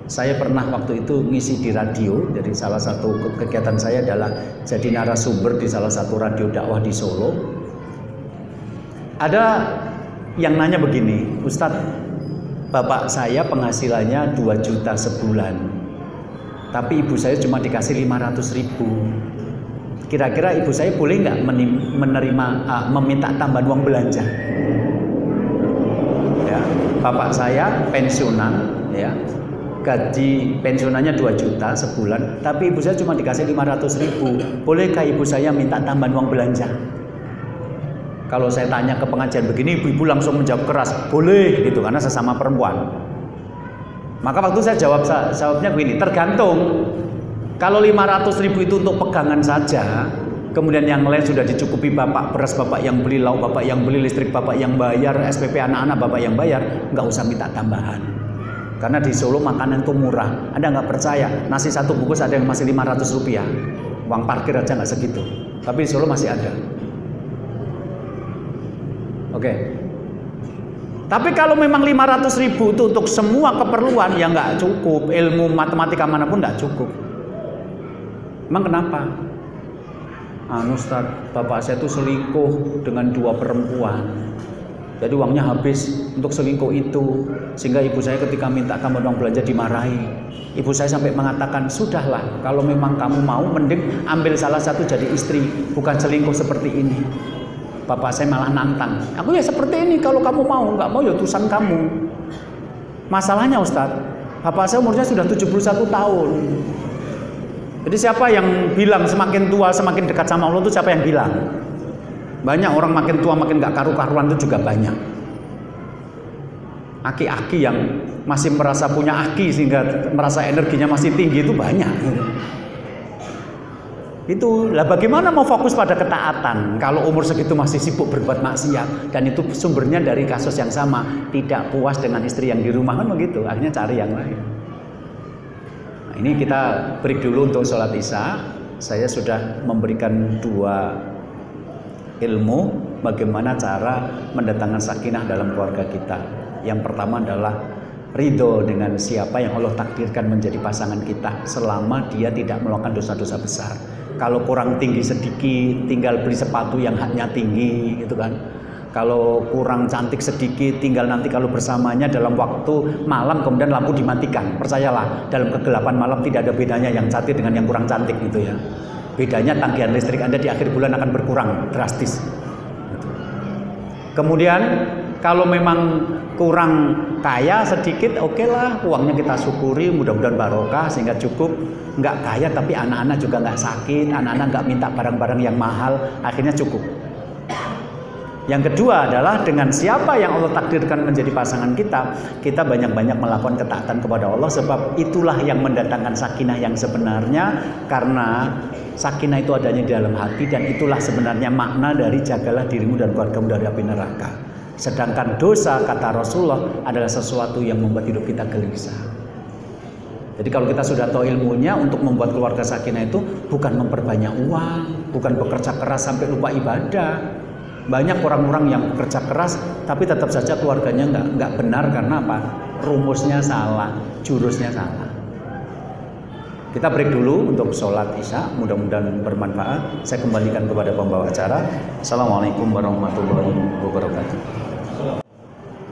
Speaker 2: Saya pernah waktu itu ngisi di radio, jadi salah satu kegiatan saya adalah jadi narasumber di salah satu radio dakwah di Solo. Ada yang nanya begini, Ustadz, bapak saya penghasilannya 2 juta sebulan, tapi ibu saya cuma dikasih 500.000. Kira-kira ibu saya boleh nggak meminta tambahan uang belanja? Ya, bapak saya pensiunan, ya. Gaji pensiunannya 2 juta sebulan, tapi ibu saya cuma dikasih 500.000. Bolehkah ibu saya minta tambahan uang belanja? Kalau saya tanya ke pengajian begini, ibu-ibu langsung menjawab keras, boleh gitu, karena sesama perempuan. Maka waktu saya jawabnya begini, tergantung. Kalau 500.000 itu untuk pegangan saja, kemudian yang lain sudah dicukupi, bapak beras bapak yang beli, lauk bapak yang beli, listrik bapak yang bayar, SPP anak-anak bapak yang bayar, nggak usah minta tambahan. Karena di Solo makanan itu murah. Anda nggak percaya, nasi satu bungkus ada yang masih 500 rupiah. Uang parkir aja nggak segitu. Tapi di Solo masih ada. Oke. Tapi kalau memang 500.000 itu untuk semua keperluan, ya nggak cukup. Ilmu matematika manapun nggak cukup. Emang kenapa? Ustaz, bapak saya itu selingkuh dengan 2 perempuan. Jadi uangnya habis untuk selingkuh itu, sehingga ibu saya ketika minta tambahan uang belanja dimarahi. Ibu saya sampai mengatakan, sudahlah, kalau memang kamu mau, mending ambil salah satu jadi istri, bukan selingkuh seperti ini. Bapak saya malah nantang, aku ya seperti ini, kalau kamu mau, nggak mau ya urusan kamu. Masalahnya Ustadz, bapak saya umurnya sudah 71 tahun. Jadi siapa yang bilang semakin tua semakin dekat sama Allah itu siapa yang bilang? Banyak orang makin tua makin gak karu-karuan itu juga banyak. Aki-aki yang masih merasa punya aki sehingga merasa energinya masih tinggi itu banyak. Itu lah, bagaimana mau fokus pada ketaatan kalau umur segitu masih sibuk berbuat maksiat, dan itu sumbernya dari kasus yang sama, tidak puas dengan istri yang di rumah kan begitu, akhirnya cari yang lain. Nah, ini kita break dulu untuk sholat isya. Saya sudah memberikan 2 ilmu bagaimana cara mendatangkan sakinah dalam keluarga kita. Yang pertama adalah ridho dengan siapa yang Allah takdirkan menjadi pasangan kita, selama dia tidak melakukan dosa-dosa besar. Kalau kurang tinggi sedikit, tinggal beli sepatu yang haknya tinggi gitu kan. Kalau kurang cantik sedikit, tinggal nanti kalau bersamanya dalam waktu malam kemudian lampu dimatikan. Percayalah, dalam kegelapan malam tidak ada bedanya yang cantik dengan yang kurang cantik gitu ya. Bedanya tagihan listrik Anda di akhir bulan akan berkurang drastis. Kemudian kalau memang kurang kaya sedikit, oke lah, uangnya kita syukuri, mudah-mudahan barokah sehingga cukup. Nggak kaya tapi anak-anak juga nggak sakit, anak-anak nggak minta barang-barang yang mahal, akhirnya cukup. Yang kedua adalah dengan siapa yang Allah takdirkan menjadi pasangan kita, kita banyak-banyak melakukan ketaatan kepada Allah, sebab itulah yang mendatangkan sakinah yang sebenarnya, karena sakinah itu adanya di dalam hati, dan itulah sebenarnya makna dari jagalah dirimu dan keluargamu dari api neraka. Sedangkan dosa, kata Rasulullah, adalah sesuatu yang membuat hidup kita gelisah. Jadi kalau kita sudah tahu ilmunya, untuk membuat keluarga sakinah itu bukan memperbanyak uang, bukan bekerja keras sampai lupa ibadah. Banyak orang-orang yang bekerja keras tapi tetap saja keluarganya nggak benar, karena apa? Rumusnya salah, jurusnya salah. Kita break dulu untuk sholat isya, mudah-mudahan bermanfaat. Saya kembalikan kepada pembawa acara. Assalamualaikum warahmatullahi wabarakatuh.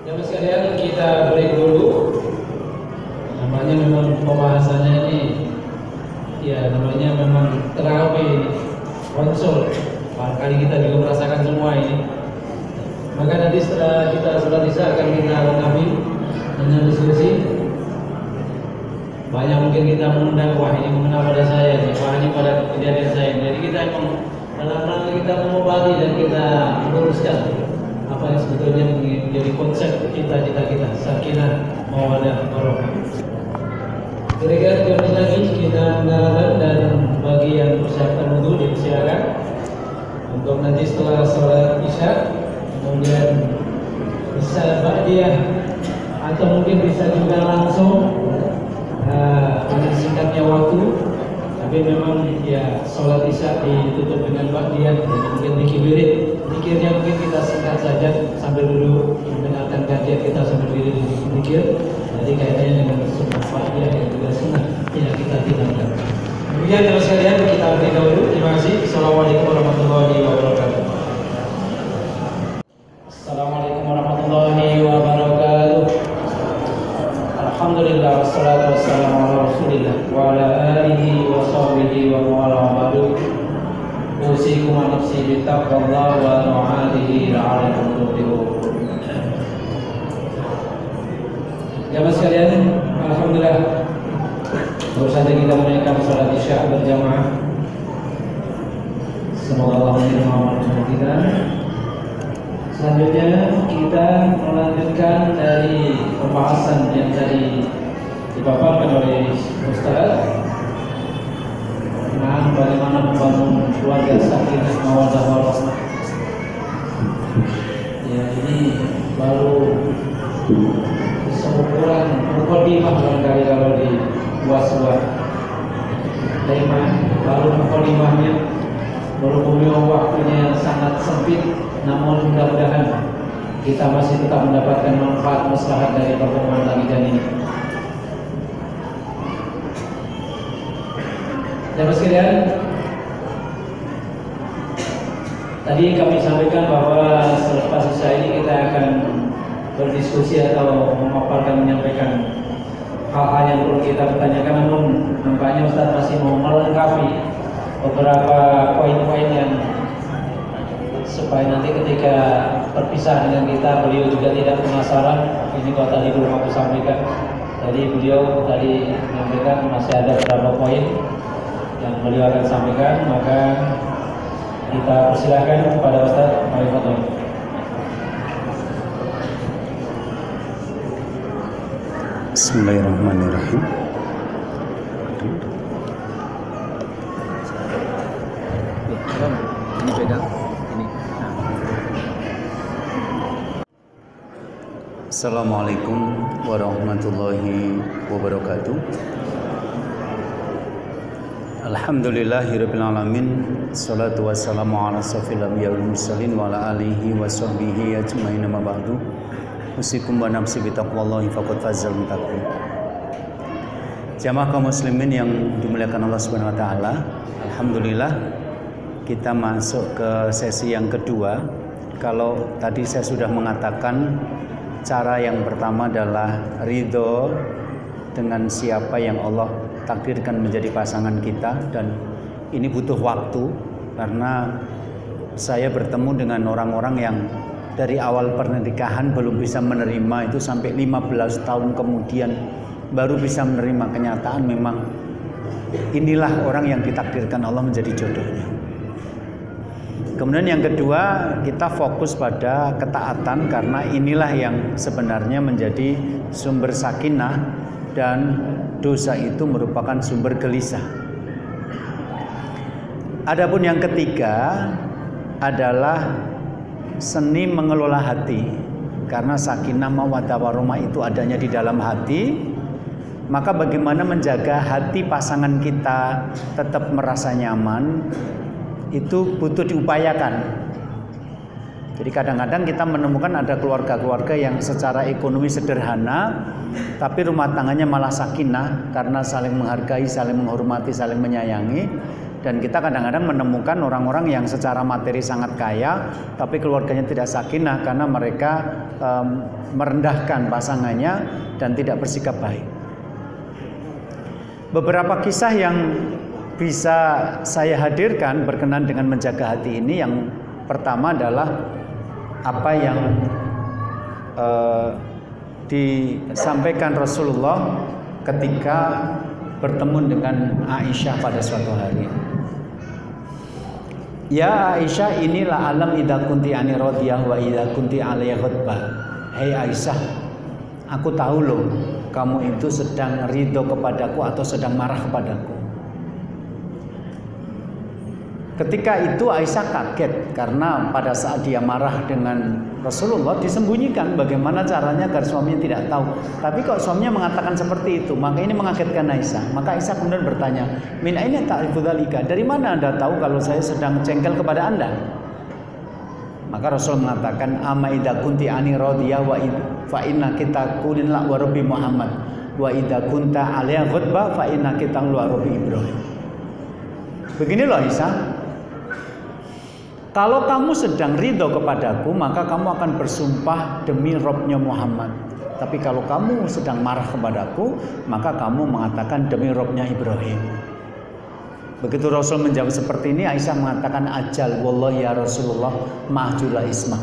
Speaker 1: Jamaah sekalian, kita break dulu. Namanya memang pembahasannya ini, ya namanya memang terapi konsul. Barangkali kita juga merasakan semua ini. Maka nanti setelah kita sholat isya akan kita lengkapi dengan diskusi. Banyak mungkin kita mengundang, wah ini mengenal pada saya, wah ini pada kejadian saya. Jadi kita memang dalam rangka kita mengobati dan kita meluruskan apa yang sebetulnya menjadi konsep cita-cita kita, sakinah mawaddah warahmah. Kira-kira 3 menit lagi kita mengarahkan, dan bagi yang persiapan wudhu dipersilakan untuk nanti setelah sholat isya, kemudian bisa ba'diyah atau mungkin bisa juga langsung dengan singkatnya waktu, tapi memang ya sholat isya ditutup dengan ba'diyah, mungkin dikirnya mungkin kita singkat saja sambil dulu mendengarkan kajian kita sambil diri dikir. Jadi kaitannya dengan sunnah ba'diyah yang juga sunnah tidak kita tinggalkan. Kemudian jamaah sekalian, kita break dahulu. Terima kasih. Assalamualaikum warahmatullahi wabarakatuh. Assalamualaikum warahmatullahi wabarakatuh. Alhamdulillah, wassalatu wassalamu ala Rasulillah wa ala alihi wa sahbihi wa mawala ba'du. Usikum wa nafsi bittaqwallah wa nu'adihi la'alakum tuflihun. Jamaah sekalian, alhamdulillah, baru saja kita menunaikan sholat isya berjamaah. Semoga Allah menerima amal kita. Selanjutnya kita melanjutkan dari pembahasan yang tadi dipaparkan oleh Ustaz tentang bagaimana membangun keluarga sakinah mawaddah warahmah. Ya, ini baru seukuran mukadimah barangkali kalau di sebuah tema, baru mukadimahnya, baru beliau waktunya sangat sempit, namun mudah-mudahan kita masih tetap mendapatkan manfaat maslahat dari pertemuan kajian ini. Jamaah sekalian, tadi kami sampaikan bahwa selepas sisa ini kita akan berdiskusi atau memaparkan, menyampaikan hal-hal yang perlu kita pertanyakan, namun nampaknya Ustaz masih mau melengkapi beberapa poin-poin yang supaya nanti ketika berpisah dengan kita beliau juga tidak penasaran. Ini kalau tadi belum aku sampaikan, jadi beliau tadi menyampaikan masih ada beberapa poin yang beliau akan sampaikan, maka kita persilahkan kepada Ustaz. Waalaikumsalam.
Speaker 2: Bismillahirrahmanirrahim. Ini pegang ini. Assalamualaikum warahmatullahi wabarakatuh. Alhamdulillahirabbil alamin. Shalatu wassalamu ala asyrofil anbiya'i wal mursalin wa ala alihi wa sahbihi ajmain, amma ba'du. Usikum wa nafsi bitaqwallahi faqad fazal muttaqin. Jamaah kaum muslimin yang dimuliakan Allah Subhanahu wa taala, alhamdulillah kita masuk ke sesi yang kedua. Kalau tadi saya sudah mengatakan cara yang pertama adalah ridho dengan siapa yang Allah takdirkan menjadi pasangan kita, dan ini butuh waktu karena saya bertemu dengan orang-orang yang dari awal pernikahan belum bisa menerima, itu sampai 15 tahun kemudian baru bisa menerima kenyataan memang inilah orang yang ditakdirkan Allah menjadi jodohnya. Kemudian yang kedua, kita fokus pada ketaatan karena inilah yang sebenarnya menjadi sumber sakinah dan dosa itu merupakan sumber gelisah. Adapun yang ketiga adalah seni mengelola hati, karena sakinah mawaddah warahmah itu adanya di dalam hati. Maka bagaimana menjaga hati pasangan kita tetap merasa nyaman itu butuh diupayakan. Jadi kadang-kadang kita menemukan ada keluarga-keluarga yang secara ekonomi sederhana tapi rumah tangganya malah sakinah karena saling menghargai, saling menghormati, saling menyayangi. Dan kita kadang-kadang menemukan orang-orang yang secara materi sangat kaya tapi keluarganya tidak sakinah karena mereka merendahkan pasangannya dan tidak bersikap baik. Beberapa kisah yang bisa saya hadirkan berkenaan dengan menjaga hati ini, yang pertama adalah apa yang disampaikan Rasulullah ketika bertemu dengan Aisyah pada suatu hari. Ya Aisyah, inilah alam idza kunti ani radiyah wa idza kunti alayya ghadbah. Hei Aisyah, aku tahu loh kamu itu sedang ridho kepadaku atau sedang marah kepadaku. Ketika itu Aisyah kaget karena pada saat dia marah dengan Rasulullah disembunyikan bagaimana caranya agar suaminya tidak tahu. Tapi kalau suaminya mengatakan seperti itu, maka ini mengagetkan Aisyah. Maka Aisyah kemudian bertanya, "Min aina ta'rifu dzalika?" Dari mana Anda tahu kalau saya sedang jengkel kepada Anda? Maka Rasul mengatakan, "Amma idza kunti ani radiyah wa fa inna kita kunin la wa rabbi Muhammad wa idza kunta alayya ghadba fa inna kita wa rabbi Ibrahim." Begini loh Aisyah, kalau kamu sedang ridho kepadaku, maka kamu akan bersumpah demi Robnya Muhammad. Tapi kalau kamu sedang marah kepadaku, maka kamu mengatakan demi Robnya Ibrahim. Begitu Rasul menjawab seperti ini, Aisyah mengatakan, ajal wallahi ya Rasulullah ma'jula isma.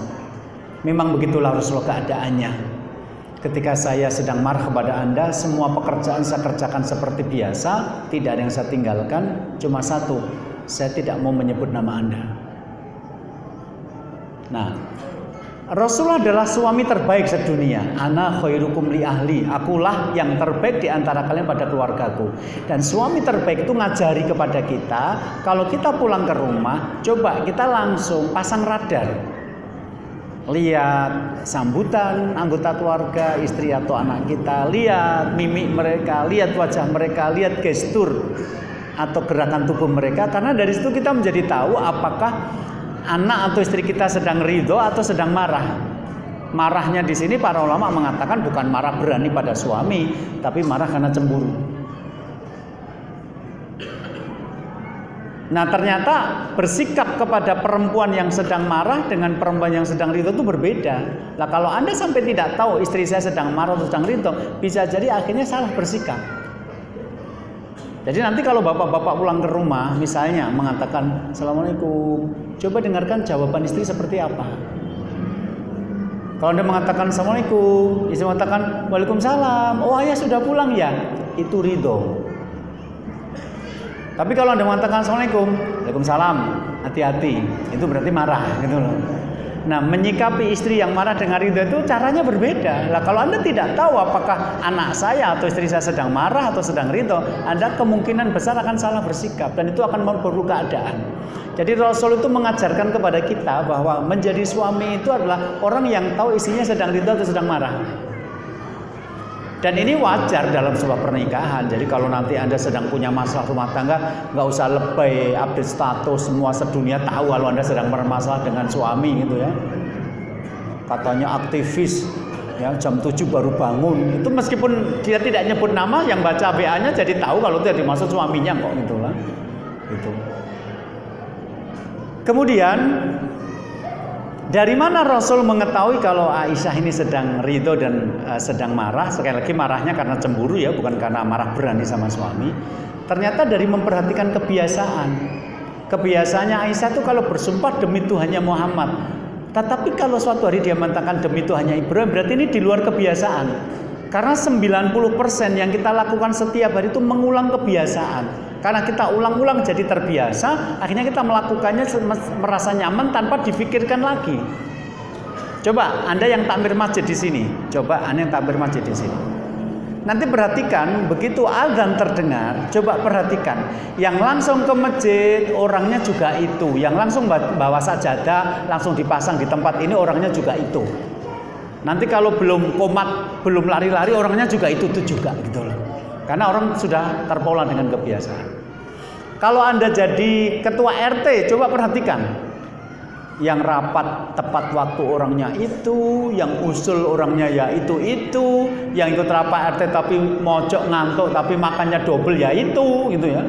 Speaker 2: Memang begitulah Rasulullah keadaannya. Ketika saya sedang marah kepada Anda, semua pekerjaan saya kerjakan seperti biasa, tidak ada yang saya tinggalkan. Cuma satu, saya tidak mau menyebut nama Anda. Nah, Rasulullah adalah suami terbaik sedunia. Ana khairukum li ahli. Akulah yang terbaik di antara kalian pada keluargaku. Dan suami terbaik itu ngajari kepada kita, kalau kita pulang ke rumah, coba kita langsung pasang radar. Lihat sambutan anggota keluarga, istri atau anak kita, lihat mimik mereka, lihat wajah mereka, lihat gestur atau gerakan tubuh mereka, karena dari situ kita menjadi tahu apakah anak atau istri kita sedang ridho atau sedang marah. Marahnya di sini para ulama mengatakan bukan marah berani pada suami, tapi marah karena cemburu. Nah, ternyata bersikap kepada perempuan yang sedang marah dengan perempuan yang sedang ridho itu berbeda. Nah, kalau Anda sampai tidak tahu istri saya sedang marah atau sedang ridho, bisa jadi akhirnya salah bersikap. Jadi nanti kalau bapak-bapak pulang ke rumah misalnya mengatakan Assalamualaikum, coba dengarkan jawaban istri seperti apa. Kalau Anda mengatakan Assalamualaikum, istri mengatakan Waalaikumsalam, oh ayah sudah pulang ya, itu ridho. Tapi kalau Anda mengatakan Assalamualaikum, Waalaikumsalam, hati-hati, itu berarti marah gitu loh. Nah, menyikapi istri yang marah dengan ridho itu caranya berbeda. Nah, kalau Anda tidak tahu apakah anak saya atau istri saya sedang marah atau sedang ridho, Anda kemungkinan besar akan salah bersikap dan itu akan memperburuk keadaan. Jadi Rasul itu mengajarkan kepada kita bahwa menjadi suami itu adalah orang yang tahu istrinya sedang ridho atau sedang marah. Dan ini wajar dalam sebuah pernikahan. Jadi kalau nanti Anda sedang punya masalah rumah tangga, nggak usah lebay, update status, semua sedunia tahu kalau Anda sedang bermasalah dengan suami gitu ya. Katanya aktivis, ya jam 7 baru bangun. Itu meskipun dia tidak nyebut nama, yang baca WA-nya jadi tahu kalau itu dimaksud suaminya kok gitu lah. Gitu. Kemudian dari mana Rasul mengetahui kalau Aisyah ini sedang ridho dan sedang marah? Sekali lagi marahnya karena cemburu ya, bukan karena marah berani sama suami. Ternyata dari memperhatikan kebiasaan. Kebiasaannya Aisyah itu kalau bersumpah demi Tuhannya Muhammad. Tetapi kalau suatu hari dia mengatakan demi Tuhannya Ibrahim, berarti ini di luar kebiasaan. Karena 90% yang kita lakukan setiap hari itu mengulang kebiasaan. Karena kita ulang-ulang jadi terbiasa, akhirnya kita melakukannya merasa nyaman tanpa difikirkan lagi. Coba Anda yang takmir masjid di sini, coba Anda yang takmir masjid di sini. Nanti perhatikan begitu azan terdengar, coba perhatikan yang langsung ke masjid orangnya juga itu, yang langsung bawa sajadah langsung dipasang di tempat ini orangnya juga itu. Nanti kalau belum komat, belum lari-lari orangnya juga itu juga gitu loh. Karena orang sudah terpola dengan kebiasaan. Kalau Anda jadi ketua RT, coba perhatikan. Yang rapat tepat waktu orangnya itu, yang usul orangnya ya itu, yang ikut rapat RT tapi mojok ngantuk tapi makannya double ya itu gitu ya.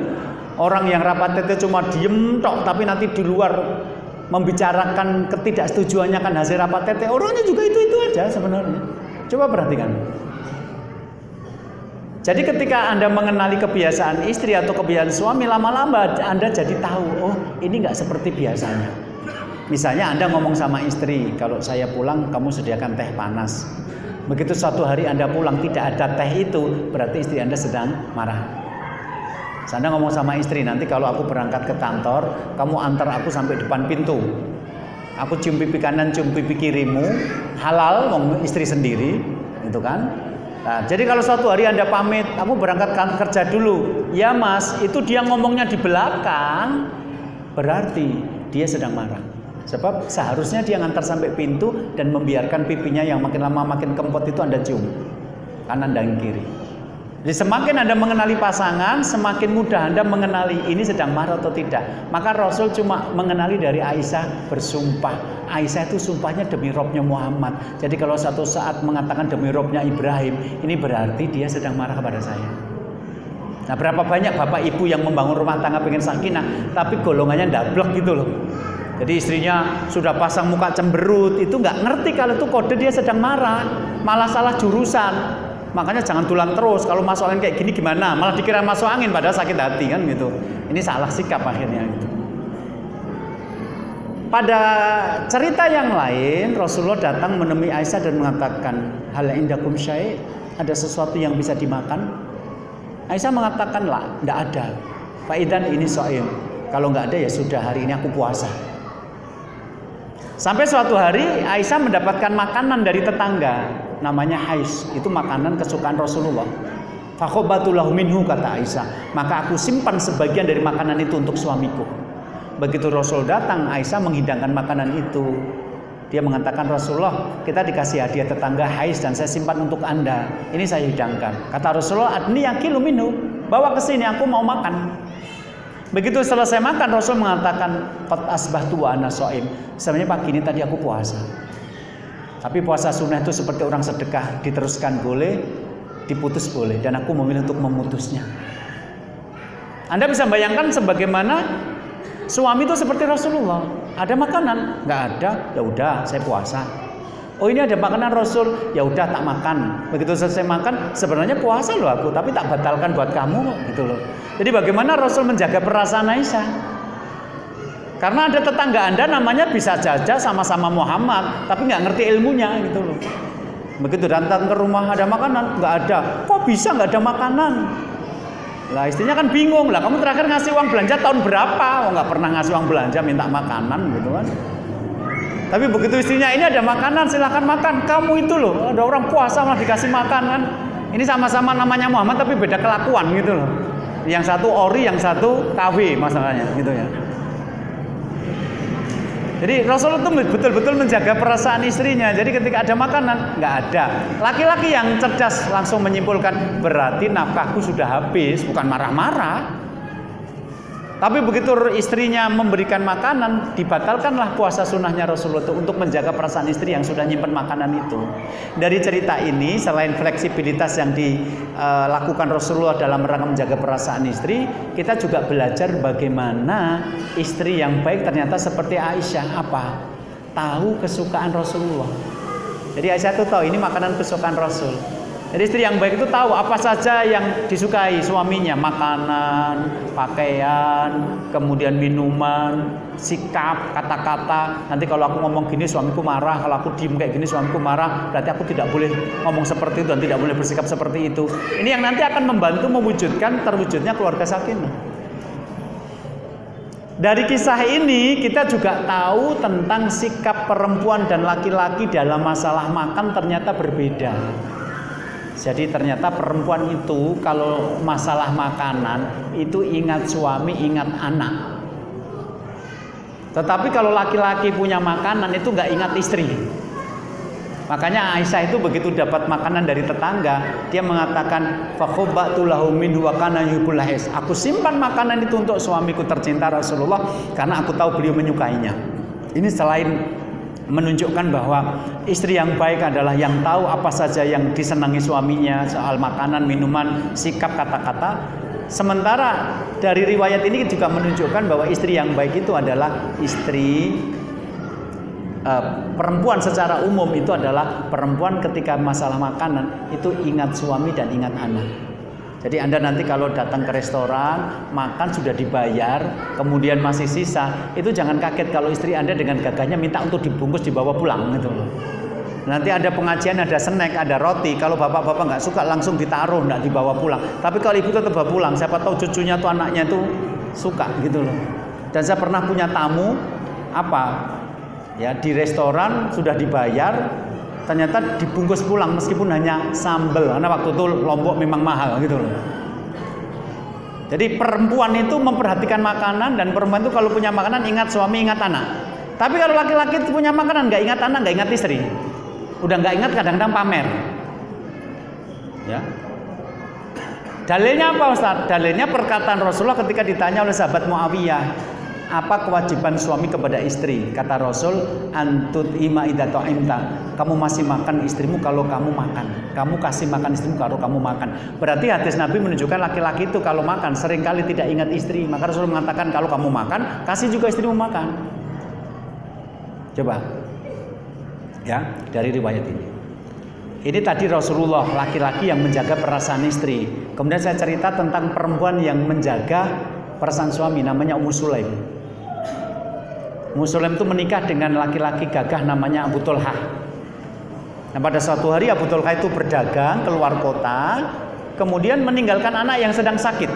Speaker 2: Orang yang rapat RT cuma diem tok tapi nanti di luar membicarakan ketidaksetujuannya kan hasil rapat RT, orangnya juga itu aja sebenarnya. Coba perhatikan. Jadi ketika Anda mengenali kebiasaan istri atau kebiasaan suami, lama-lama Anda jadi tahu, oh ini nggak seperti biasanya. Misalnya Anda ngomong sama istri, kalau saya pulang kamu sediakan teh panas. Begitu suatu hari Anda pulang tidak ada teh itu, berarti istri Anda sedang marah. Anda ngomong sama istri, nanti kalau aku berangkat ke kantor, kamu antar aku sampai depan pintu. Aku cium pipi kanan, cium pipi kirimu, halal, ngomong istri sendiri, gitu kan? Nah, jadi kalau suatu hari Anda pamit, aku berangkat kerja dulu. Ya mas, itu dia ngomongnya di belakang, berarti dia sedang marah. Sebab seharusnya dia ngantar sampai pintu dan membiarkan pipinya yang makin lama makin kempot itu Anda cium kanan dan kiri. Jadi semakin Anda mengenali pasangan, semakin mudah Anda mengenali ini sedang marah atau tidak. Maka Rasul cuma mengenali dari Aisyah bersumpah. Aisyah itu sumpahnya demi Robnya Muhammad. Jadi kalau satu saat mengatakan demi Robnya Ibrahim, ini berarti dia sedang marah kepada saya. Nah, berapa banyak bapak ibu yang membangun rumah tangga pengen sakinah, tapi golongannya ndablek gitu loh. Jadi istrinya sudah pasang muka cemberut, itu nggak ngerti kalau itu kode dia sedang marah, malah salah jurusan. Makanya jangan tulang terus, kalau masuk angin kayak gini gimana, malah dikira masuk angin padahal sakit hati kan gitu. Ini salah sikap akhirnya gitu. Pada cerita yang lain, Rasulullah datang menemui Aisyah dan mengatakan, hal indakum syai', ada sesuatu yang bisa dimakan? Aisyah mengatakan, lah, tidak ada. Faidan ini shaim. Kalau nggak ada ya sudah, hari ini aku puasa. Sampai suatu hari Aisyah mendapatkan makanan dari tetangga, namanya hais, itu makanan kesukaan Rasulullah. Fakhobatulahu minhu, kata Aisyah, maka aku simpan sebagian dari makanan itu untuk suamiku. Begitu Rasul datang, Aisyah menghidangkan makanan itu. Dia mengatakan, Rasulullah, kita dikasih hadiah tetangga hais dan saya simpan untuk Anda. Ini saya hidangkan. Kata Rasulullah, adni yakilu minhu, bawa ke sini, aku mau makan. Begitu selesai makan, Rasul mengatakan, qad asbahtu wa ana shaim. Sebenarnya pagi ini tadi aku puasa. Tapi puasa sunnah itu seperti orang sedekah, diteruskan boleh, diputus boleh, dan aku memilih untuk memutusnya. Anda bisa bayangkan sebagaimana suami itu seperti Rasulullah. Ada makanan? Nggak ada, ya udah saya puasa. Oh ini ada makanan Rasul, ya udah tak makan. Begitu selesai makan, sebenarnya puasa loh aku, tapi tak batalkan buat kamu gitu loh. Jadi bagaimana Rasul menjaga perasaan Aisyah? Karena ada tetangga Anda namanya bisa jaja sama-sama Muhammad, tapi nggak ngerti ilmunya gitu loh. Begitu datang ke rumah ada makanan, nggak ada. Kok bisa nggak ada makanan? Lah istrinya kan bingung lah. Kamu terakhir ngasih uang belanja tahun berapa? Oh nggak pernah ngasih uang belanja, minta makanan gitu kan. Tapi begitu istrinya ini ada makanan, silahkan makan. Kamu itu loh, ada orang puasa malah dikasih makanan. Ini sama-sama namanya Muhammad tapi beda kelakuan gitu loh. Yang satu ori, yang satu KW masalahnya gitu ya. Jadi Rasulullah itu betul-betul menjaga perasaan istrinya. Jadi ketika ada makanan, nggak ada. Laki-laki yang cerdas langsung menyimpulkan, berarti nafkahku sudah habis, bukan marah-marah. Tapi begitu istrinya memberikan makanan, dibatalkanlah puasa sunnahnya Rasulullah itu untuk menjaga perasaan istri yang sudah nyimpen makanan itu. Dari cerita ini, selain fleksibilitas yang dilakukan Rasulullah dalam rangka menjaga perasaan istri, kita juga belajar bagaimana istri yang baik ternyata seperti Aisyah. Apa? Tahu kesukaan Rasulullah. Jadi Aisyah itu tahu ini makanan kesukaan Rasul. Jadi istri yang baik itu tahu apa saja yang disukai suaminya, makanan, pakaian, kemudian minuman, sikap, kata-kata. Nanti kalau aku ngomong gini suamiku marah, kalau aku diem kayak gini suamiku marah, berarti aku tidak boleh ngomong seperti itu dan tidak boleh bersikap seperti itu. Ini yang nanti akan membantu mewujudkan terwujudnya keluarga sakinah. Dari kisah ini kita juga tahu tentang sikap perempuan dan laki-laki dalam masalah makan ternyata berbeda. Jadi ternyata perempuan itu kalau masalah makanan itu ingat suami, ingat anak. Tetapi kalau laki-laki punya makanan itu nggak ingat istri. Makanya Aisyah itu begitu dapat makanan dari tetangga, dia mengatakan fakhubbatu lahu minhu wa kana yuhibbul lahis. Aku simpan makanan itu untuk suamiku tercinta Rasulullah karena aku tahu beliau menyukainya. Ini selain menunjukkan bahwa istri yang baik adalah yang tahu apa saja yang disenangi suaminya soal makanan, minuman, sikap, kata-kata. Sementara dari riwayat ini juga menunjukkan bahwa istri yang baik itu adalah istri perempuan secara umum itu adalah perempuan ketika masalah makanan itu ingat suami dan ingat anak. Jadi Anda nanti kalau datang ke restoran, makan sudah dibayar, kemudian masih sisa, itu jangan kaget kalau istri Anda dengan gagahnya minta untuk dibungkus dibawa pulang gitu loh. Nanti ada pengajian, ada snack, ada roti, kalau bapak-bapak nggak suka langsung ditaruh, nggak dibawa pulang. Tapi kalau ibu tetap bawa pulang, siapa tahu cucunya tuh anaknya tuh suka gitu loh. Dan saya pernah punya tamu, ya di restoran sudah dibayar, ternyata dibungkus pulang meskipun hanya sambal karena waktu itu Lombok memang mahal gitu loh. Jadi perempuan itu memperhatikan makanan dan perempuan itu kalau punya makanan ingat suami, ingat anak. Tapi kalau laki-laki itu punya makanan nggak ingat anak, nggak ingat istri, udah nggak ingat kadang-kadang pamer. Ya. Dalilnya apa Ustaz? Dalilnya perkataan Rasulullah ketika ditanya oleh sahabat Muawiyah, apa kewajiban suami kepada istri? Kata Rasul, antut ima idza ta'imta. Kamu masih makan istrimu kalau kamu makan. Kamu kasih makan istrimu kalau kamu makan. Berarti hadis Nabi menunjukkan laki-laki itu kalau makan seringkali tidak ingat istri. Maka Rasul mengatakan kalau kamu makan, kasih juga istrimu makan. Coba. Ya, dari riwayat ini. Ini tadi Rasulullah laki-laki yang menjaga perasaan istri. Kemudian saya cerita tentang perempuan yang menjaga perasaan suami, namanya Ummu Sulaim. Ummu Sulaim itu menikah dengan laki-laki gagah namanya Abu Tholhah. Nah pada suatu hari Abu Tholhah itu berdagang keluar kota, kemudian meninggalkan anak yang sedang sakit.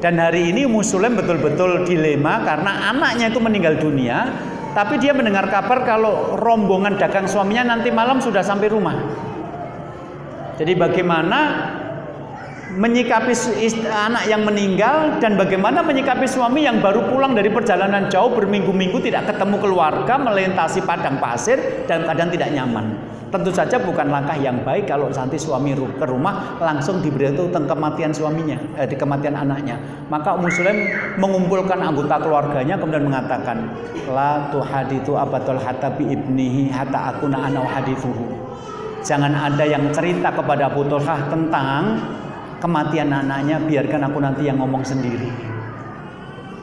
Speaker 2: Dan hari ini Ummu Sulaim betul-betul dilema karena anaknya itu meninggal dunia, tapi dia mendengar kabar kalau rombongan dagang suaminya nanti malam sudah sampai rumah. Jadi bagaimana menyikapi anak yang meninggal dan bagaimana menyikapi suami yang baru pulang dari perjalanan jauh berminggu-minggu tidak ketemu keluarga, melintasi padang pasir dan kadang tidak nyaman. Tentu saja bukan langkah yang baik kalau nanti suami ke rumah langsung diberitahu tentang kematian suaminya, kematian anaknya. Maka Ummu Sulaim mengumpulkan anggota keluarganya kemudian mengatakan, la tuhadithu abatul hatta bi ibnihi hatta akuna ana hadithuhu. Jangan ada yang cerita kepada Abu Tholhah tentang kematian anaknya, biarkan aku nanti yang ngomong sendiri.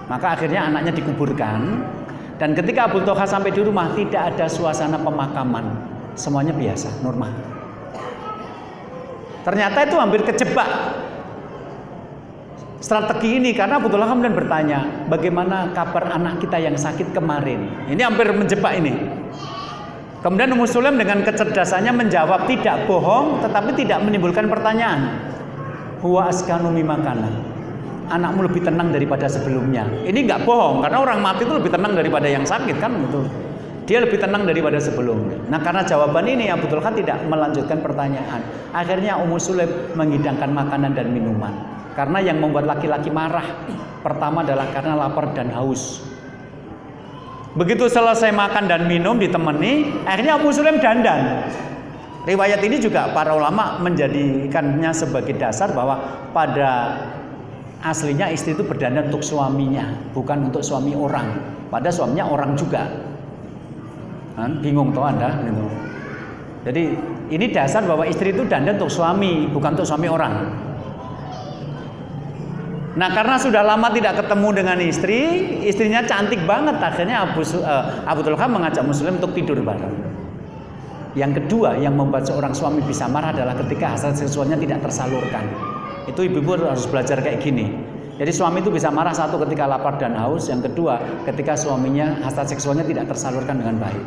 Speaker 2: Maka akhirnya anaknya dikuburkan. Dan ketika Abu Tholhah sampai di rumah tidak ada suasana pemakaman, semuanya biasa, normal. Ternyata itu hampir kejebak strategi ini karena Abu Tholhah kemudian bertanya, bagaimana kabar anak kita yang sakit kemarin? Ini hampir menjebak ini. Kemudian Ummu Sulaim dengan kecerdasannya menjawab tidak bohong tetapi tidak menimbulkan pertanyaan. Huwa askanu mimakana. Anakmu lebih tenang daripada sebelumnya. Ini nggak bohong karena orang mati itu lebih tenang daripada yang sakit kan betul. Dia lebih tenang daripada sebelumnya. Nah karena jawaban ini Abu Tholhah tidak melanjutkan pertanyaan. Akhirnya Ummu Sulaim menghidangkan makanan dan minuman. Karena yang membuat laki-laki marah pertama adalah karena lapar dan haus. Begitu selesai makan dan minum ditemani, akhirnya Ummu Sulaim dandan. Riwayat ini juga para ulama menjadikannya sebagai dasar bahwa pada aslinya istri itu berdandan untuk suaminya, bukan untuk suami orang. Pada suaminya orang juga. Bingung toh Anda gitu. Jadi ini dasar bahwa istri itu dandan untuk suami, bukan untuk suami orang. Nah karena sudah lama tidak ketemu dengan istri, istrinya cantik banget. Akhirnya Abu Tholhah mengajak Muslim untuk tidur bareng. Yang kedua yang membuat seorang suami bisa marah adalah ketika hasrat seksualnya tidak tersalurkan. Itu ibu-ibu harus belajar kayak gini. Jadi suami itu bisa marah, satu ketika lapar dan haus, yang kedua ketika suaminya hasrat seksualnya tidak tersalurkan dengan baik.